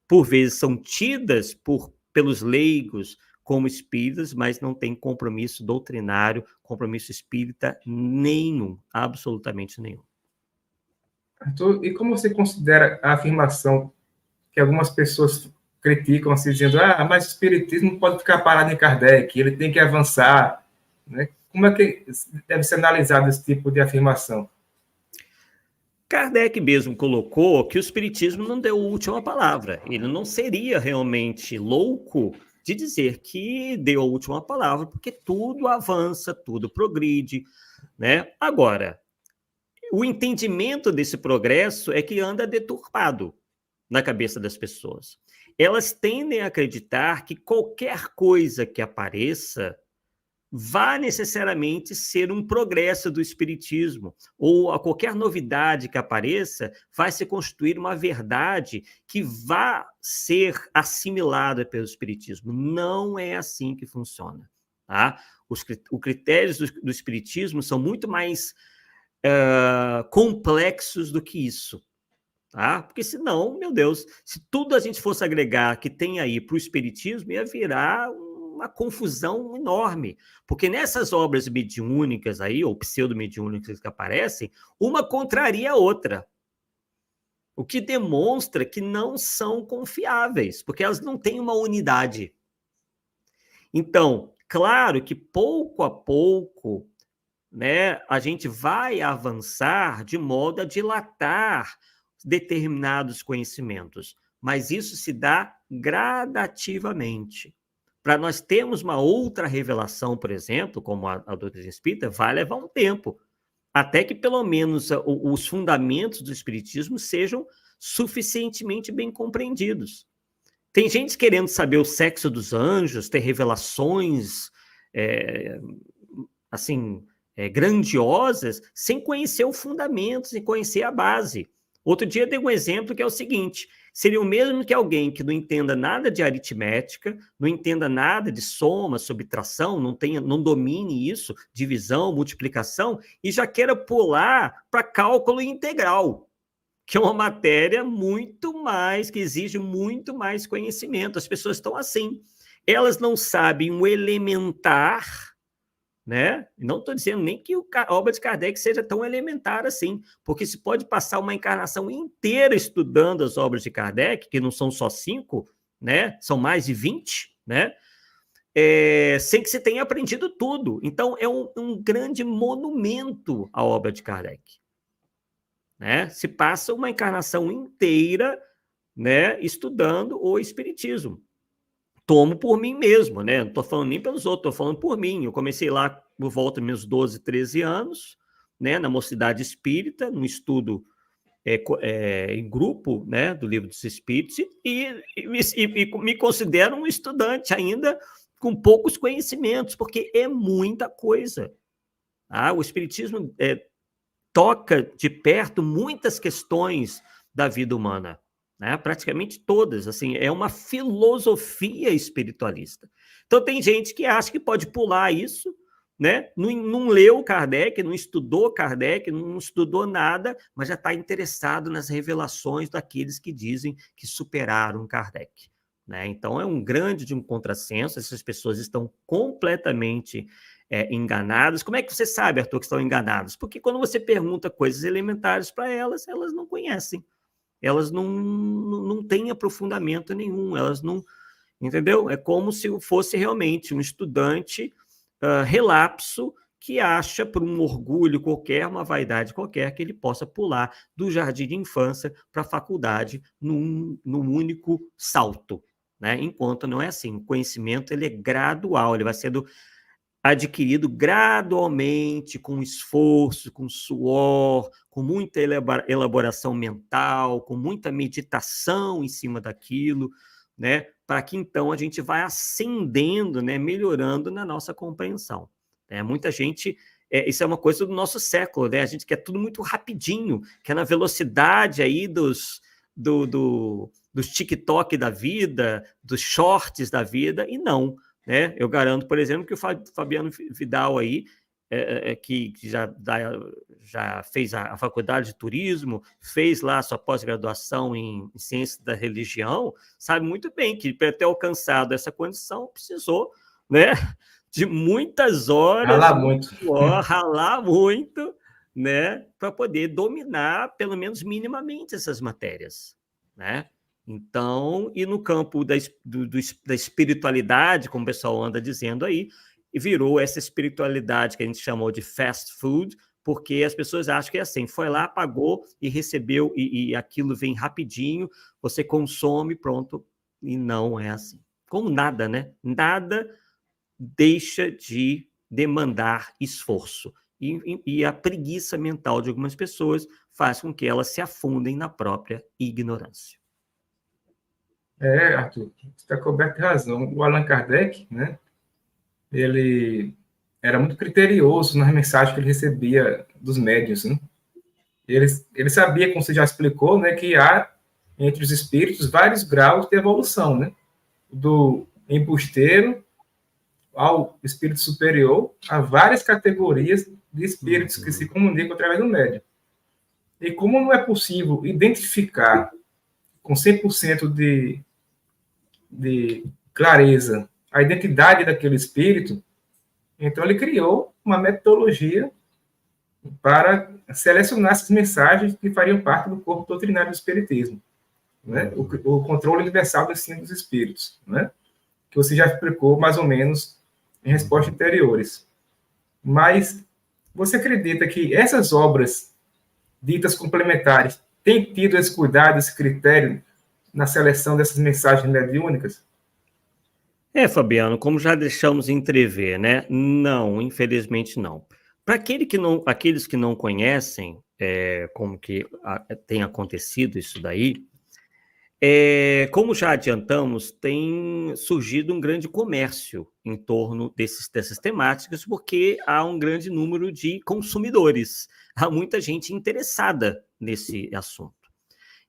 por vezes são tidas pelos leigos como espíritas, mas não tem compromisso doutrinário, compromisso espírita nenhum, absolutamente nenhum. Arthur, e como você considera a afirmação que algumas pessoas criticam, assim, dizendo, mas o espiritismo não pode ficar parado em Kardec, ele tem que avançar, né? Como é que deve ser analisado esse tipo de afirmação? Kardec mesmo colocou que o espiritismo não deu a última palavra. Ele não seria realmente louco de dizer que deu a última palavra, porque tudo avança, tudo progride, né? Agora, o entendimento desse progresso é que anda deturpado na cabeça das pessoas. Elas tendem a acreditar que qualquer coisa que apareça vai necessariamente ser um progresso do espiritismo, ou a qualquer novidade que apareça vai se constituir uma verdade que vai ser assimilada pelo espiritismo. Não é assim que funciona, tá? Os critérios do espiritismo são muito mais complexos do que isso. Tá? Porque senão, meu Deus, se tudo a gente fosse agregar que tem aí para o espiritismo, ia virar uma confusão enorme. Porque nessas obras mediúnicas aí, ou pseudo-mediúnicas que aparecem, uma contraria a outra. O que demonstra que não são confiáveis, porque elas não têm uma unidade. Então, claro que pouco a pouco, né, a gente vai avançar de modo a dilatar determinados conhecimentos, mas isso se dá gradativamente. Para nós termos uma outra revelação, por exemplo, como a doutrina espírita, vai levar um tempo, até que pelo menos os fundamentos do espiritismo sejam suficientemente bem compreendidos. Tem gente querendo saber o sexo dos anjos, ter revelações assim, grandiosas, sem conhecer o fundamento, sem conhecer a base. Outro dia eu dei um exemplo que é o seguinte: seria o mesmo que alguém que não entenda nada de aritmética, não entenda nada de soma, subtração, não domine isso, divisão, multiplicação, e já queira pular para cálculo integral, que é uma matéria que exige muito mais conhecimento. As pessoas estão assim. Elas não sabem o elementar, né? Não estou dizendo nem que a obra de Kardec seja tão elementar assim, porque se pode passar uma encarnação inteira estudando as obras de Kardec, que não são só 5, né? São mais de 20, né? Sem que se tenha aprendido tudo. Então, é um grande monumento à obra de Kardec, né? Se passa uma encarnação inteira, né, estudando o Espiritismo. tomo por mim mesmo, né? Não estou falando nem pelos outros, estou falando por mim. Eu comecei lá por volta dos meus 12, 13 anos, né, na Mocidade Espírita, num estudo em grupo, né, do Livro dos Espíritos, e me considero um estudante ainda com poucos conhecimentos, porque é muita coisa. O Espiritismo toca de perto muitas questões da vida humana, né? Praticamente todas, assim, é uma filosofia espiritualista. Então tem gente que acha que pode pular isso, né? Não leu Kardec, não estudou Kardec, não estudou nada, mas já está interessado nas revelações daqueles que dizem que superaram Kardec, né? Então é um grande contrassenso, essas pessoas estão completamente enganadas. Como é que você sabe, Arthur, que estão enganadas? Porque quando você pergunta coisas elementares para elas, elas não conhecem. Elas não têm aprofundamento nenhum, elas não... Entendeu? É como se fosse realmente um estudante relapso que acha, por um orgulho qualquer, uma vaidade qualquer, que ele possa pular do jardim de infância para a faculdade num único salto, né? Enquanto não é assim. O conhecimento ele é gradual, ele vai sendo adquirido gradualmente, com esforço, com suor, com muita elaboração mental, com muita meditação em cima daquilo, né? Para que então a gente vai ascendendo, né? Melhorando na nossa compreensão. Muita gente, isso é uma coisa do nosso século, né? A gente quer tudo muito rapidinho, quer na velocidade aí dos TikTok da vida, dos shorts da vida, e não. Né? Eu garanto, por exemplo, que o Fabiano Vidal aí, que já fez a faculdade de turismo, fez lá a sua pós-graduação em ciência da religião, sabe muito bem que para ter alcançado essa condição precisou, né, de muitas horas, ralar muito, né, para poder dominar pelo menos minimamente essas matérias, né? Então, e no campo da espiritualidade, como o pessoal anda dizendo aí, virou essa espiritualidade que a gente chamou de fast food, porque as pessoas acham que é assim, foi lá, pagou e recebeu, e aquilo vem rapidinho, você consome, pronto, e não é assim. Como nada, né? Nada deixa de demandar esforço. E a preguiça mental de algumas pessoas faz com que elas se afundem na própria ignorância. Arthur, você está coberto de razão. O Allan Kardec, né, ele era muito criterioso nas mensagens que ele recebia dos médiuns, né? Ele sabia, como você já explicou, né, que há entre os espíritos vários graus de evolução, né? Do embusteiro ao espírito superior, há várias categorias de espíritos que se comunicam através do médium. E como não é possível identificar com 100% de clareza a identidade daquele espírito, então ele criou uma metodologia para selecionar essas mensagens que fariam parte do corpo doutrinário do espiritismo, né? O controle universal do ensino dos espíritos, né? Que você já explicou mais ou menos em respostas anteriores. Mas você acredita que essas obras ditas complementares têm tido esse cuidado, esse critério na seleção dessas mensagens mediúnicas? Fabiano, como já deixamos entrever, né? Não, infelizmente não. Para aqueles que não conhecem como que tem acontecido isso daí, como já adiantamos, tem surgido um grande comércio em torno dessas temáticas, porque há um grande número de consumidores, há muita gente interessada nesse assunto.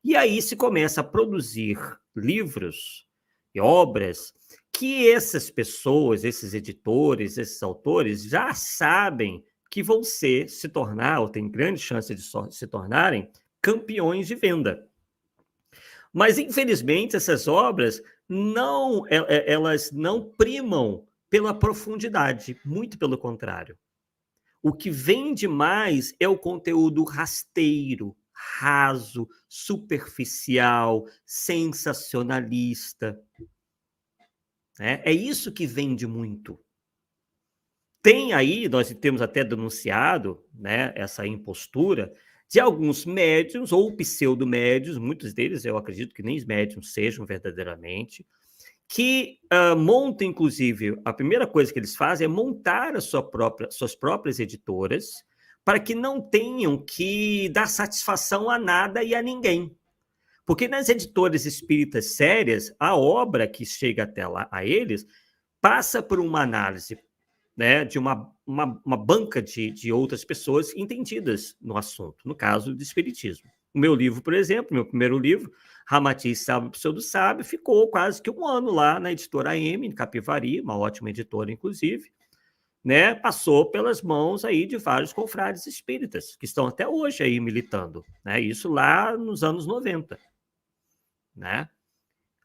E aí se começa a produzir livros e obras que essas pessoas, esses editores, esses autores já sabem que vão se tornar, ou tem grande chance de se tornarem, campeões de venda. Mas, infelizmente, essas obras elas não primam pela profundidade, muito pelo contrário. O que vende mais é o conteúdo rasteiro, raso, superficial, sensacionalista. É isso que vende muito. Tem aí, nós temos até denunciado, né, essa impostura de alguns médiuns ou pseudo-médiuns, muitos deles eu acredito que nem médiuns sejam verdadeiramente, que monta, inclusive, a primeira coisa que eles fazem é montar suas próprias editoras para que não tenham que dar satisfação a nada e a ninguém. Porque nas editoras espíritas sérias, a obra que chega até lá a eles passa por uma análise, né, de uma banca de outras pessoas entendidas no assunto, no caso do espiritismo. O meu livro, por exemplo, meu primeiro livro, Ramatiz Sábio Pseudo Sábio, ficou quase que 1 ano lá na editora AM, em Capivari, uma ótima editora, inclusive, né? Passou pelas mãos aí de vários confrades espíritas, que estão até hoje aí militando, né? Isso lá nos anos 90, né?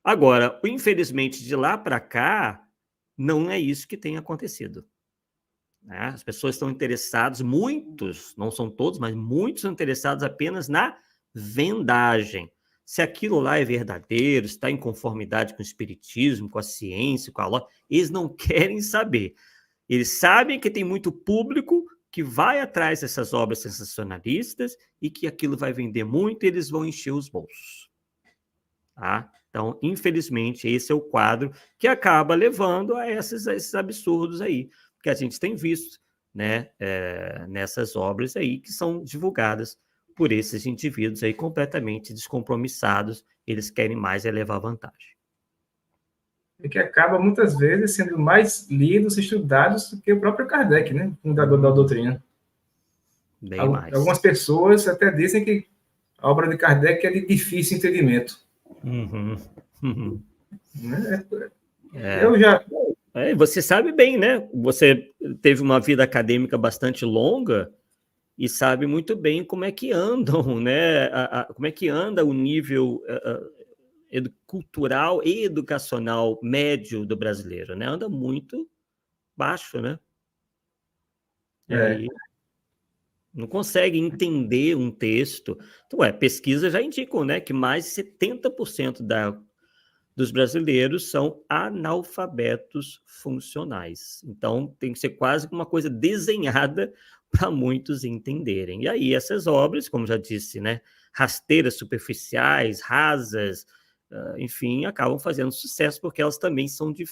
Agora, infelizmente, de lá para cá, não é isso que tem acontecido. Né? As pessoas estão interessadas, muitos, não são todos, mas muitos são interessados apenas na vendagem. Se aquilo lá é verdadeiro, está em conformidade com o espiritismo, com a ciência, com a lógica, eles não querem saber. Eles sabem que tem muito público que vai atrás dessas obras sensacionalistas e que aquilo vai vender muito e eles vão encher os bolsos. Tá? Então, infelizmente, esse é o quadro que acaba levando a esses absurdos aí, que a gente tem visto, né, nessas obras aí que são divulgadas por esses indivíduos aí completamente descompromissados, eles querem mais levar vantagem. E que acaba, muitas vezes, sendo mais lidos, estudados do que o próprio Kardec, né, fundador da doutrina. Bem mais. Algumas pessoas até dizem que a obra de Kardec é de difícil entendimento. Né? Eu já... Você sabe bem, né? Você teve uma vida acadêmica bastante longa e sabe muito bem como é que andam, né? Como é que anda o nível cultural e educacional médio do brasileiro, né? Anda muito baixo, né? E aí não consegue entender um texto. Então, pesquisas já indicam, né, que mais de 70% dos brasileiros são analfabetos funcionais. Então, tem que ser quase uma coisa desenhada para muitos entenderem. E aí, essas obras, como já disse, né, rasteiras superficiais, rasas, enfim, acabam fazendo sucesso porque elas também são de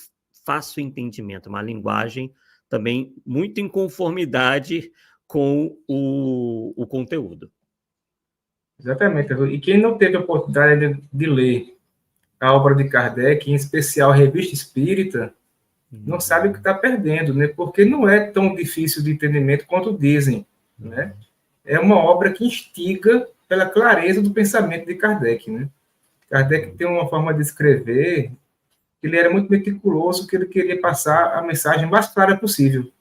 fácil entendimento, uma linguagem também muito em conformidade com o conteúdo. Exatamente. E quem não teve a oportunidade de ler a obra de Kardec, em especial a Revista Espírita, não sabe o que está perdendo, né? Porque não é tão difícil de entendimento quanto dizem, né? É uma obra que instiga pela clareza do pensamento de Kardec, né? Kardec tem uma forma de escrever que ele era muito meticuloso, que ele queria passar a mensagem mais clara possível,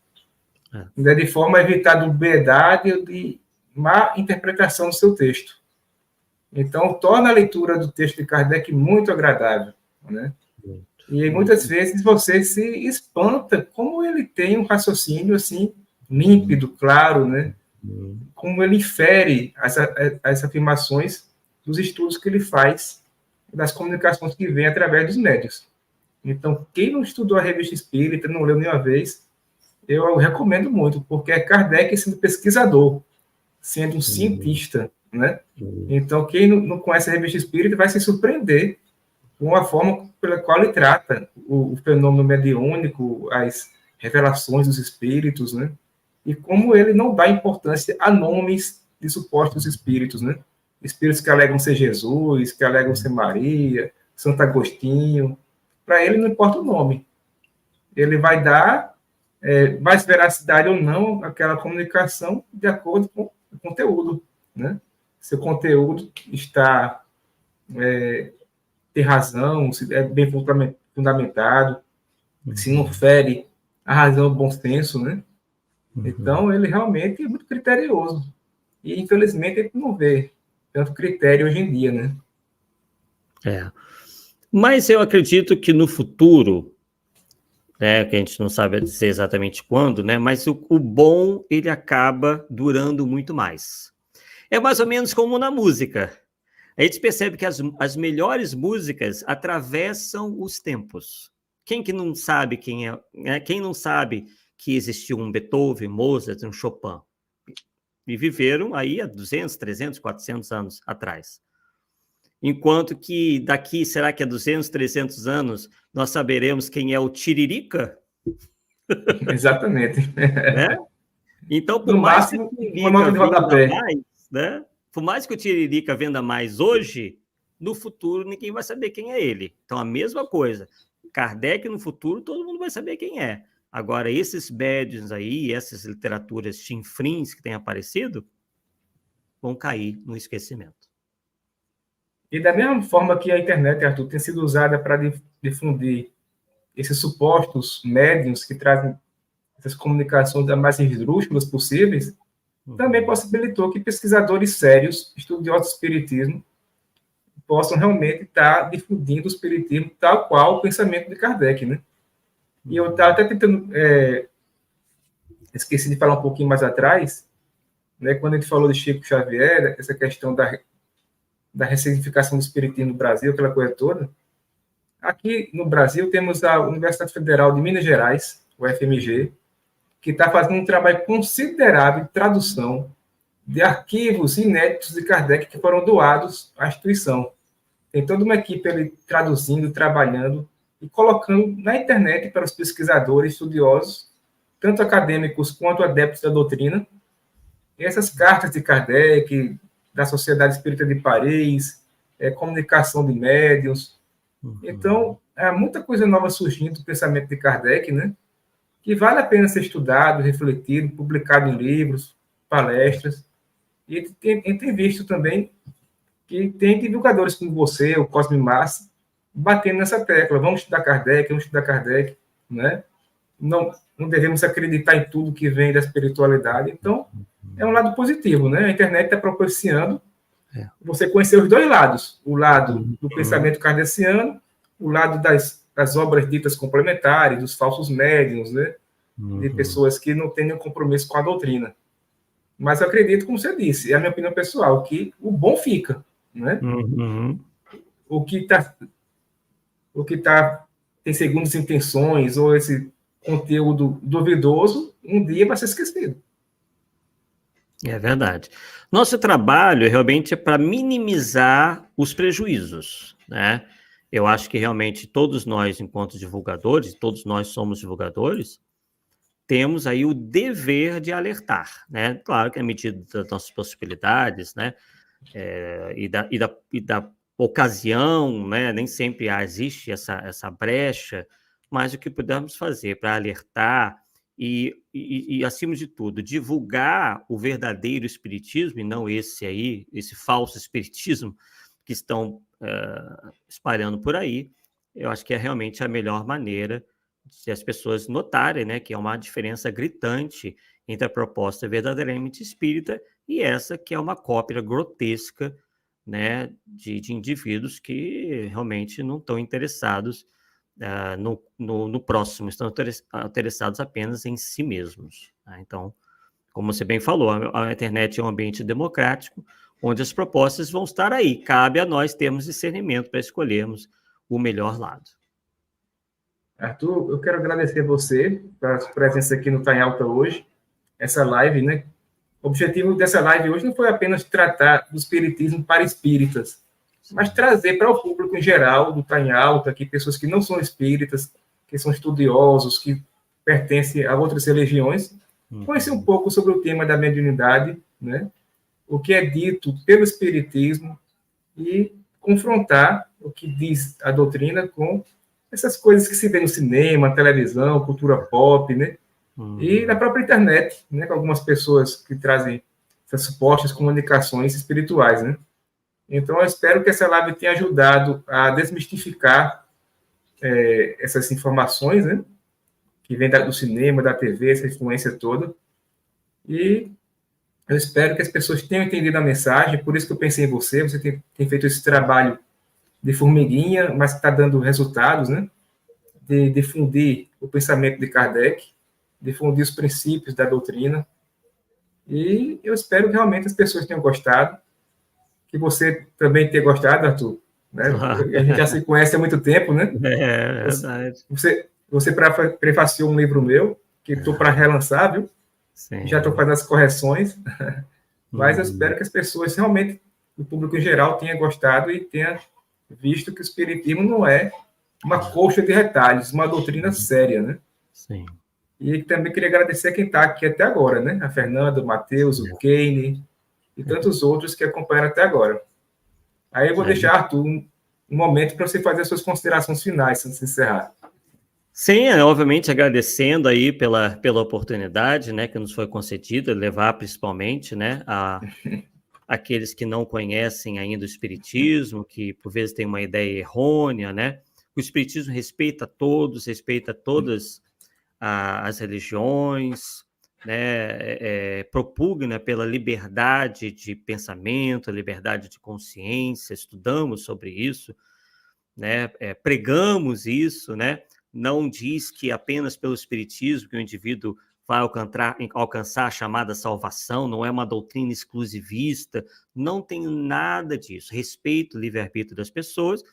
né? De forma a evitar dubiedade ou de má interpretação do seu texto. Então, torna a leitura do texto de Kardec muito agradável, né? E muitas vezes você se espanta como ele tem um raciocínio assim límpido, claro, né? Como ele infere as afirmações dos estudos que ele faz, das comunicações que vêm através dos médios. Então, quem não estudou a Revista Espírita, não leu nenhuma vez, eu recomendo muito, porque é Kardec sendo pesquisador, sendo um cientista, né? Então, quem não conhece a Revista Espírita vai se surpreender com a forma pela qual ele trata o fenômeno mediúnico, as revelações dos espíritos, né? E como ele não dá importância a nomes de supostos espíritos, né? Espíritos que alegam ser Jesus, que alegam ser Maria, Santo Agostinho. Para ele não importa o nome. Ele vai dar mais veracidade ou não àquela comunicação de acordo com o conteúdo, né? Se o conteúdo está tem razão, se é bem fundamentado, se não fere a razão, o bom senso, né? Então, ele realmente é muito criterioso. E, infelizmente, a gente não vê tanto critério hoje em dia, né? Mas eu acredito que no futuro, né, que a gente não sabe dizer exatamente quando, né, mas o bom, ele acaba durando muito mais. É mais ou menos como na música. A gente percebe que as melhores músicas atravessam os tempos. Quem que não sabe quem é, né? Quem não sabe que existiu um Beethoven, Mozart, um Chopin? E viveram aí há 200, 300, 400 anos atrás. Enquanto que daqui, será que há 200, 300 anos, nós saberemos quem é o Tiririca? Exatamente. Né? Então, por No mais que o máximo, uma nota Tiririca de venda rodapé. mais, né? Por mais que o Tiririca venda mais hoje, no futuro ninguém vai saber quem é ele. Então, a mesma coisa. Kardec, no futuro, todo mundo vai saber quem é. Agora, esses médiuns aí, essas literaturas chinfrins que têm aparecido, vão cair no esquecimento. E da mesma forma que a internet, Arthur, tem sido usada para difundir esses supostos médiums que trazem essas comunicações as mais esdrúxulas possíveis, também possibilitou que pesquisadores sérios, estudiosos do espiritismo, possam realmente estar difundindo o espiritismo tal qual o pensamento de Kardec, né? E eu estava até tentando, esqueci de falar um pouquinho mais atrás, né, quando a gente falou de Chico Xavier, essa questão da ressignificação do espiritismo no Brasil, aquela coisa toda. Aqui no Brasil temos a Universidade Federal de Minas Gerais, o FMG, que está fazendo um trabalho considerável de tradução de arquivos inéditos de Kardec que foram doados à instituição. Tem toda uma equipe ali traduzindo, trabalhando e colocando na internet para os pesquisadores, estudiosos, tanto acadêmicos quanto adeptos da doutrina, essas cartas de Kardec, da Sociedade Espírita de Paris, comunicação de médiuns. Então, há muita coisa nova surgindo do pensamento de Kardec, né? Que vale a pena ser estudado, refletido, publicado em livros, palestras. E tem visto também que tem divulgadores como você, o Cosme Massa, batendo nessa tecla. Vamos estudar Kardec, né? Não devemos acreditar em tudo que vem da espiritualidade. Então, é um lado positivo, né? A internet está propiciando você conhecer os dois lados. O lado do pensamento kardeciano, o lado das obras ditas complementares, dos falsos médiuns, né? De pessoas que não têm nenhum compromisso com a doutrina. Mas eu acredito, como você disse, é a minha opinião pessoal, que o bom fica, né? O que tem segundas intenções ou esse conteúdo duvidoso, um dia vai ser esquecido. É verdade. Nosso trabalho realmente é para minimizar os prejuízos, né? Eu acho que realmente todos nós, enquanto divulgadores, todos nós somos divulgadores, temos aí o dever de alertar, né? Claro que à medida das nossas possibilidades, né? E da ocasião, né? Nem sempre existe essa brecha, mas o que pudermos fazer para alertar e, acima de tudo, divulgar o verdadeiro espiritismo, e não esse falso espiritismo que estão espalhando por aí, eu acho que é realmente a melhor maneira de as pessoas notarem, né, que é uma diferença gritante entre a proposta verdadeiramente espírita e essa que é uma cópia grotesca, né, de indivíduos que realmente não estão interessados no próximo, estão interessados apenas em si mesmos. Né? Então, como você bem falou, a internet é um ambiente democrático, onde as propostas vão estar aí. Cabe a nós termos discernimento para escolhermos o melhor lado. Arthur, eu quero agradecer você pela sua presença aqui no Tá em Alta hoje, essa live, né? O objetivo dessa live hoje não foi apenas tratar do espiritismo para espíritas, mas trazer para o público em geral, do Tá em Alta, aqui, pessoas que não são espíritas, que são estudiosos, que pertencem a outras religiões, conhecer um pouco sobre o tema da mediunidade, né? O que é dito pelo espiritismo e confrontar o que diz a doutrina com essas coisas que se vê no cinema, televisão, cultura pop, né? E na própria internet, né? Com algumas pessoas que trazem essas supostas comunicações espirituais, né? Então, eu espero que essa live tenha ajudado a desmistificar essas informações, né? Que vem do cinema, da TV, essa influência toda. E eu espero que as pessoas tenham entendido a mensagem, por isso que eu pensei em você. Você tem feito esse trabalho de formiguinha, mas está dando resultados, né? De difundir o pensamento de Kardec, difundir os princípios da doutrina. E eu espero que realmente as pessoas tenham gostado, que você também tenha gostado, Arthur. Né? A gente já se conhece há muito tempo, né? É verdade. Você prefaciou um livro meu, que estou para relançar, viu? Sim. Já estou fazendo as correções. Mas eu espero que as pessoas realmente o público em geral tenha gostado e tenha visto que o Espiritismo não é uma colcha de retalhos, uma doutrina séria, né? Sim. E também queria agradecer a quem está aqui até agora, né? A Fernanda, o Matheus, o Keine e tantos outros que acompanharam até agora. Aí eu vou deixar, Arthur, um momento para você fazer as suas considerações finais, antes de encerrar. Sim, obviamente agradecendo aí pela oportunidade, né, que nos foi concedida, levar principalmente, né, a aqueles que não conhecem ainda o Espiritismo, que por vezes têm uma ideia errônea, né? O Espiritismo respeita todos, respeita todas as religiões, né? Propugna pela liberdade de pensamento, liberdade de consciência, estudamos sobre isso, né? Pregamos isso, né? Não diz que apenas pelo Espiritismo que o indivíduo vai alcançar a chamada salvação, não é uma doutrina exclusivista, não tem nada disso. Respeito o livre-arbítrio das pessoas,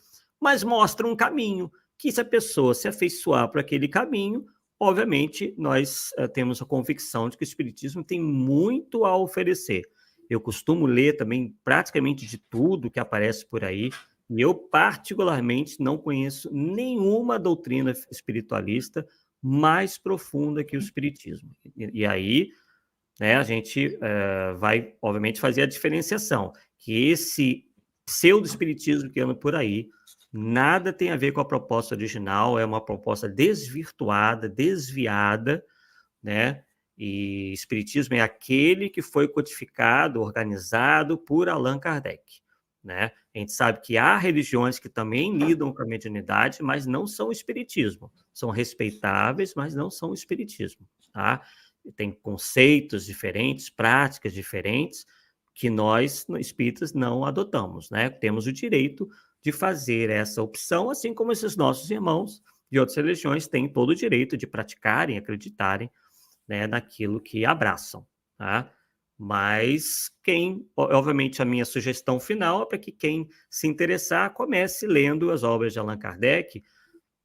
mas mostra um caminho, que se a pessoa se afeiçoar por aquele caminho, obviamente nós temos a convicção de que o Espiritismo tem muito a oferecer. Eu costumo ler também praticamente de tudo que aparece por aí, e eu, particularmente, não conheço nenhuma doutrina espiritualista mais profunda que o Espiritismo. E aí, né, a gente vai, obviamente, fazer a diferenciação, que esse pseudo-espiritismo que anda por aí nada tem a ver com a proposta original, é uma proposta desvirtuada, desviada, né? E espiritismo é aquele que foi codificado, organizado por Allan Kardec, né? A gente sabe que há religiões que também lidam com a mediunidade, mas não são o espiritismo. São respeitáveis, mas não são o espiritismo, tá? Tem conceitos diferentes, práticas diferentes, que nós, espíritas, não adotamos, né? Temos o direito de fazer essa opção, assim como esses nossos irmãos de outras religiões têm todo o direito de praticarem, acreditarem, né, naquilo que abraçam, tá? Mas obviamente, a minha sugestão final é para que quem se interessar comece lendo as obras de Allan Kardec.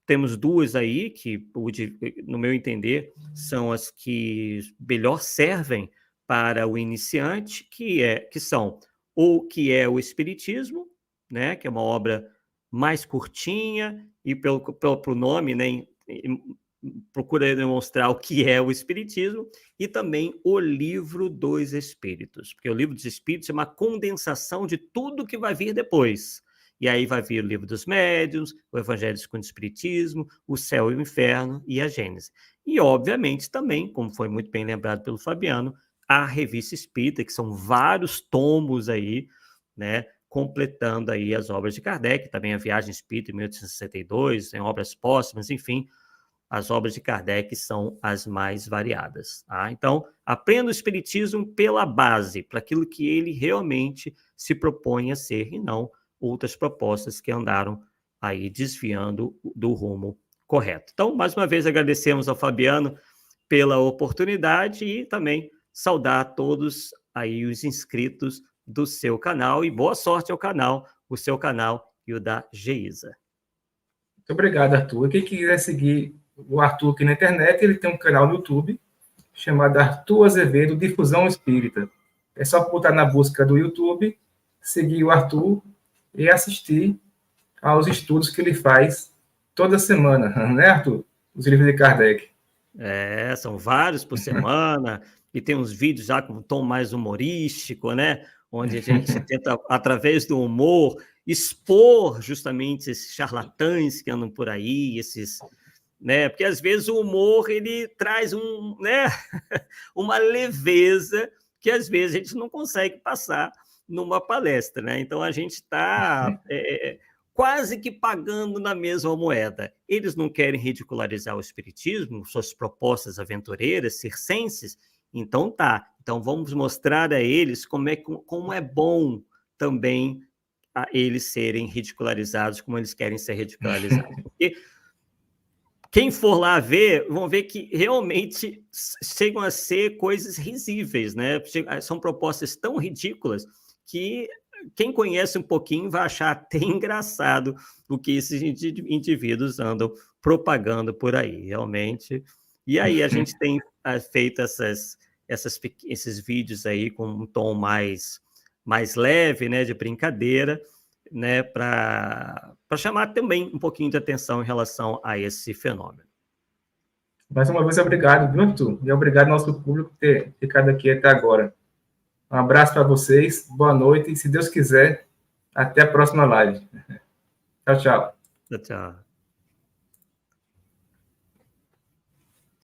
Temos duas aí que, no meu entender, são as que melhor servem para o iniciante, que são O que é o Espiritismo, né, que é uma obra mais curtinha e pelo nome, né, procura demonstrar o que é o Espiritismo, e também o Livro dos Espíritos, porque o Livro dos Espíritos é uma condensação de tudo que vai vir depois. E aí vai vir o Livro dos Médiuns, o Evangelho segundo o Espiritismo, o Céu e o Inferno e a Gênese. E, obviamente, também, como foi muito bem lembrado pelo Fabiano, a Revista Espírita, que são vários tomos aí, né, completando aí as obras de Kardec, também a Viagem Espírita, em 1862, tem obras póstumas, enfim, as obras de Kardec são as mais variadas. Tá? Então, aprenda o Espiritismo pela base, para aquilo que ele realmente se propõe a ser, e não outras propostas que andaram aí desviando do rumo correto. Então, mais uma vez, agradecemos ao Fabiano pela oportunidade e também saudar a todos aí os inscritos do seu canal, e boa sorte ao canal, o seu canal e o da Geisa. Muito obrigado, Arthur. Quem quiser seguir o Arthur aqui na internet, ele tem um canal no YouTube chamado Arthur Azevedo Difusão Espírita. É só botar na busca do YouTube, seguir o Arthur e assistir aos estudos que ele faz toda semana, né, Arthur? Os livros de Kardec. São vários por semana, e tem uns vídeos já com um tom mais humorístico, né? Onde a gente tenta, através do humor, expor justamente esses charlatães que andam por aí, esses, né? Porque às vezes o humor ele traz né? uma leveza que às vezes a gente não consegue passar numa palestra, né? Então a gente está quase que pagando na mesma moeda. Eles não querem ridicularizar o espiritismo, suas propostas aventureiras, circenses, então tá. Então vamos mostrar a eles como é bom também a eles serem ridicularizados como eles querem ser ridicularizados. Porque quem for lá ver, vão ver que realmente chegam a ser coisas risíveis, né? São propostas tão ridículas que quem conhece um pouquinho vai achar até engraçado o que esses indivíduos andam propagando por aí, realmente. E aí a gente tem feito esses vídeos aí com um tom mais mais leve, né, de brincadeira, né, para chamar também um pouquinho de atenção em relação a esse fenômeno. Mais uma vez, obrigado, viu, Arthur? E obrigado ao nosso público por ter ficado aqui até agora. Um abraço para vocês, boa noite, e se Deus quiser, até a próxima live. Tchau, tchau. Tchau, tchau.